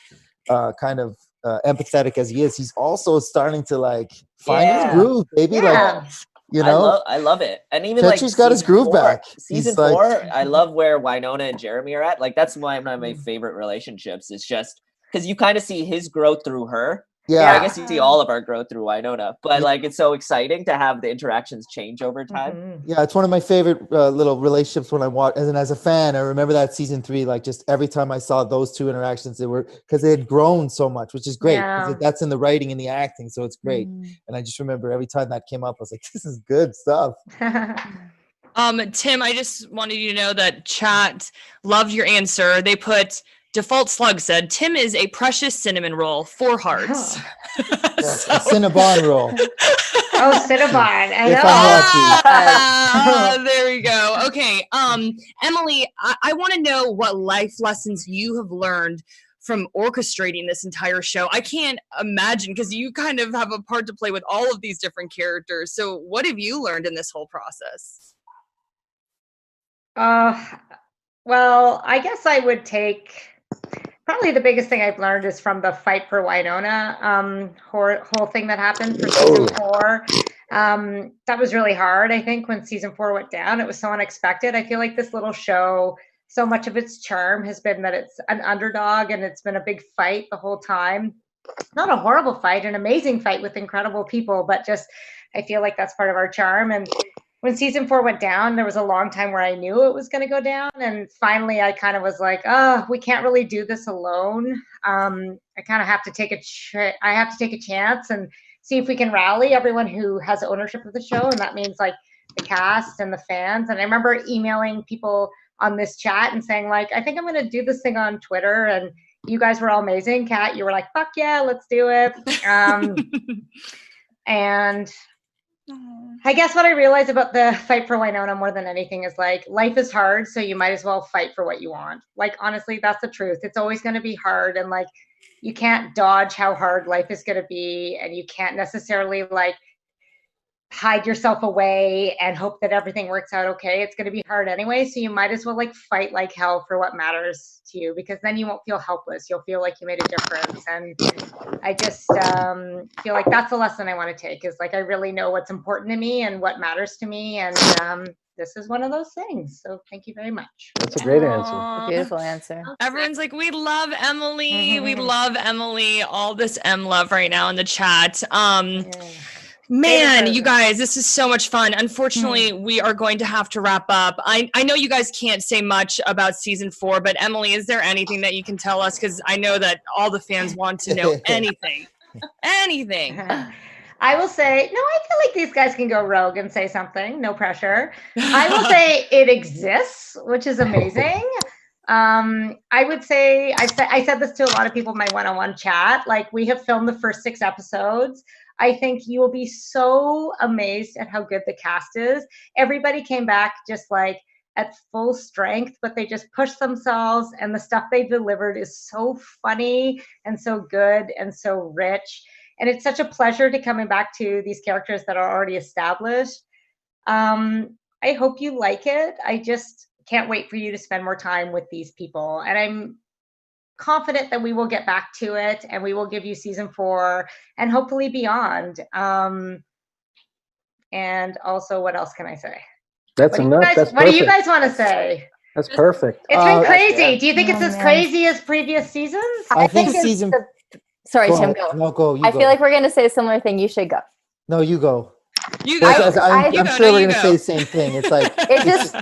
Speaker 5: kind of empathetic as he is, he's also starting to like find his groove, baby. Like, you know,
Speaker 6: I love it. And even
Speaker 5: Tetchy's got his groove back.
Speaker 6: Season 4, I love where Wynonna and Jeremy are at. Like, that's one of my favorite relationships. It's just because you kind of see his growth through her. Yeah, I guess you see all of our growth through Wynonna. But like, it's so exciting to have the interactions change over time.
Speaker 5: Yeah, it's one of my favorite little relationships when I watch. And as a fan, I remember that season 3. Like, just every time I saw those two interactions, because they had grown so much, which is great. Yeah. That's in the writing and the acting, so it's great. And I just remember every time that came up, I was like, "This is good stuff."
Speaker 1: Tim, I just wanted you to know that chat loved your answer. They put. Default Slug said, Tim is a precious cinnamon roll, 4 hearts.
Speaker 5: A Cinnabon roll.
Speaker 3: Oh, Cinnabon.
Speaker 1: There we go. Okay. Emily, I want to know what life lessons you have learned from orchestrating this entire show. I can't imagine, because you kind of have a part to play with all of these different characters. So what have you learned in this whole process?
Speaker 3: Well, I guess I would take... Probably the biggest thing I've learned is from the fight for Wynonna whole thing that happened for season 4. That was really hard, I think, when season 4 went down. It was so unexpected. I feel like this little show, so much of its charm has been that it's an underdog and it's been a big fight the whole time. Not a horrible fight, an amazing fight with incredible people, but just I feel like that's part of our charm. And when season 4 went down, there was a long time where I knew it was going to go down. And finally, I kind of was like, oh, we can't really do this alone. I kind of have to take a chance and see if we can rally everyone who has ownership of the show. And that means like the cast and the fans. And I remember emailing people on this chat and saying like, I think I'm going to do this thing on Twitter. And you guys were all amazing. Kat, you were like, fuck yeah, let's do it. And I guess what I realize about the fight for Wynonna more than anything is like life is hard, so you might as well fight for what you want. Like honestly, that's the truth. It's always going to be hard, and like you can't dodge how hard life is going to be, and you can't necessarily like hide yourself away and hope that everything works out okay. It's going to be hard anyway, so you might as well like fight like hell for what matters to you, because then you won't feel helpless. You'll feel like you made a difference. And I just feel like that's a lesson I want to take, is like I really know what's important to me and what matters to me, and this is one of those things. So thank you very much.
Speaker 2: That's a great answer.
Speaker 4: A beautiful answer.
Speaker 1: Everyone's like, we love Emily. We love Emily. All this M love right now in the chat. Man, you guys, this is so much fun. Unfortunately, we are going to have to wrap up. I know you guys can't say much about season 4, but Emily, is there anything that you can tell us? Because I know that all the fans want to know anything. Anything.
Speaker 3: I will say, no, I feel like these guys can go rogue and say something. No pressure. I will say it exists, which is amazing. I would say, I said this to a lot of people in my one-on-one chat. Like, we have filmed the first 6 episodes. I think you will be so amazed at how good the cast is. Everybody came back just like at full strength, but they just pushed themselves, and the stuff they delivered is so funny and so good and so rich. And it's such a pleasure to coming back to these characters that are already established. I hope you like it. I just can't wait for you to spend more time with these people. And I'm confident that we will get back to it, and we will give you season 4 and hopefully beyond. And also, what else can I say?
Speaker 2: That's enough. That's
Speaker 3: what do you
Speaker 2: perfect.
Speaker 3: guys want to say?
Speaker 2: That's perfect.
Speaker 3: It's been crazy. Do you think it's as crazy as previous seasons?
Speaker 5: I think season.
Speaker 4: Sorry,
Speaker 5: Go
Speaker 4: Tim,
Speaker 5: ahead.
Speaker 4: go.
Speaker 5: No, go. You
Speaker 4: I
Speaker 5: go.
Speaker 4: feel like we're going to say a similar thing. You should go.
Speaker 5: No, you go.
Speaker 1: You go.
Speaker 5: I'm
Speaker 1: You go.
Speaker 5: sure
Speaker 1: No,
Speaker 5: we're
Speaker 1: you
Speaker 5: gonna
Speaker 1: go.
Speaker 5: say the same thing. It's like
Speaker 4: It just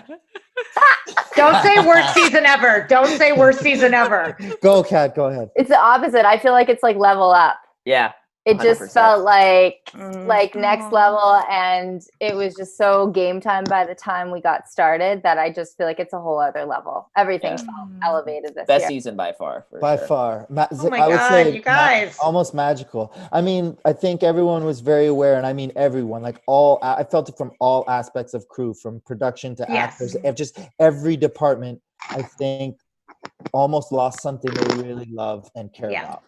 Speaker 3: Don't say worst season ever. Don't say worst season ever.
Speaker 5: go, Kat. Go ahead.
Speaker 4: it's the opposite. I feel like it's like level up.
Speaker 6: Yeah.
Speaker 4: It just
Speaker 6: 100%.
Speaker 4: felt like next level, and it was just so game time by the time we got started that I just feel like it's a whole other level. Everything felt elevated this
Speaker 6: Best
Speaker 4: year.
Speaker 6: season by far.
Speaker 5: By
Speaker 6: sure.
Speaker 5: far.
Speaker 3: Oh my
Speaker 5: I would
Speaker 3: God,
Speaker 5: say
Speaker 3: you guys.
Speaker 5: almost magical. I mean, I think everyone was very aware, and I mean everyone, like I felt it from all aspects of crew, from production to actors, just every department, I think almost lost something they really love and care about.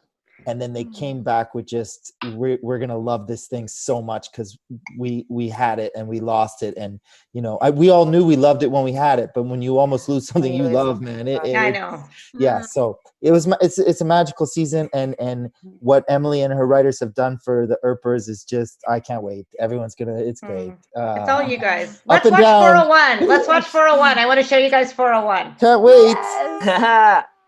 Speaker 5: And then they came back with just, we're going to love this thing so much because we had it and we lost it. And, you know, we all knew we loved it when we had it, but when you almost lose something you love, man,
Speaker 3: I know.
Speaker 5: Yeah. So it's a magical season. And what Emily and her writers have done for the Earpers is just, I can't wait. Everyone's it's great.
Speaker 3: It's all you guys.
Speaker 5: Up
Speaker 3: Let's
Speaker 5: and
Speaker 3: watch
Speaker 5: down.
Speaker 3: 401. Let's watch 401. I want to show you guys 401.
Speaker 5: Can't wait.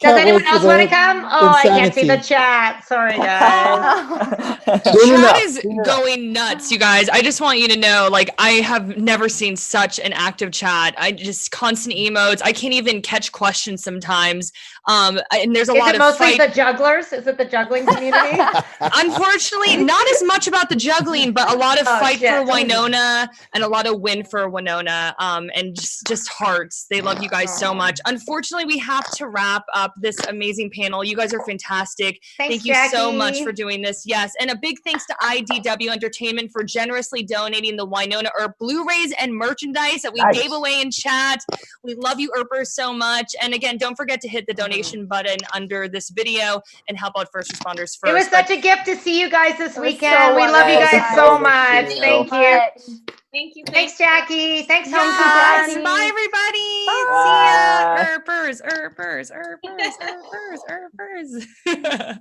Speaker 3: Does
Speaker 5: Can't
Speaker 3: anyone
Speaker 5: wait for
Speaker 3: else want to
Speaker 5: the
Speaker 3: come? Oh, I can't see the
Speaker 5: insanity.
Speaker 3: chat. Sorry, guys.
Speaker 1: Chat is going nuts, you guys. I just want you to know, like, I have never seen such an active chat. I just constant emotes. I can't even catch questions sometimes. And there's a lot of
Speaker 3: Is it mostly
Speaker 1: fight.
Speaker 3: the jugglers? Is it the juggling community?
Speaker 1: Unfortunately, not as much about the juggling, but a lot of fight
Speaker 3: shit.
Speaker 1: for Wynonna and a lot of win for Wynonna. And just hearts. They love you guys so much. Unfortunately, we have to wrap up this amazing panel. You guys are fantastic.
Speaker 3: Thanks,
Speaker 1: Thank you so
Speaker 3: Jackie.
Speaker 1: much for doing this. Yes. And a big thanks to IDW Entertainment for generously donating the Wynonna Earp Blu-rays and merchandise that we gave away in chat. We love you, Earpers, so much. And again, don't forget to hit the donation button under this video and help out first responders first.
Speaker 3: It was such a gift to see you guys this
Speaker 4: was
Speaker 3: weekend.
Speaker 4: so
Speaker 3: we love you
Speaker 4: wonderful.
Speaker 3: guys so much.
Speaker 6: Thank
Speaker 3: Thank you.
Speaker 7: Thank you.
Speaker 3: Thanks, Jackie. Thanks,
Speaker 1: Yes.
Speaker 3: HomeCon.
Speaker 1: Bye, everybody.
Speaker 6: Bye.
Speaker 1: See ya. Earpers, Earpers, Earpers, Earpers, Earpers.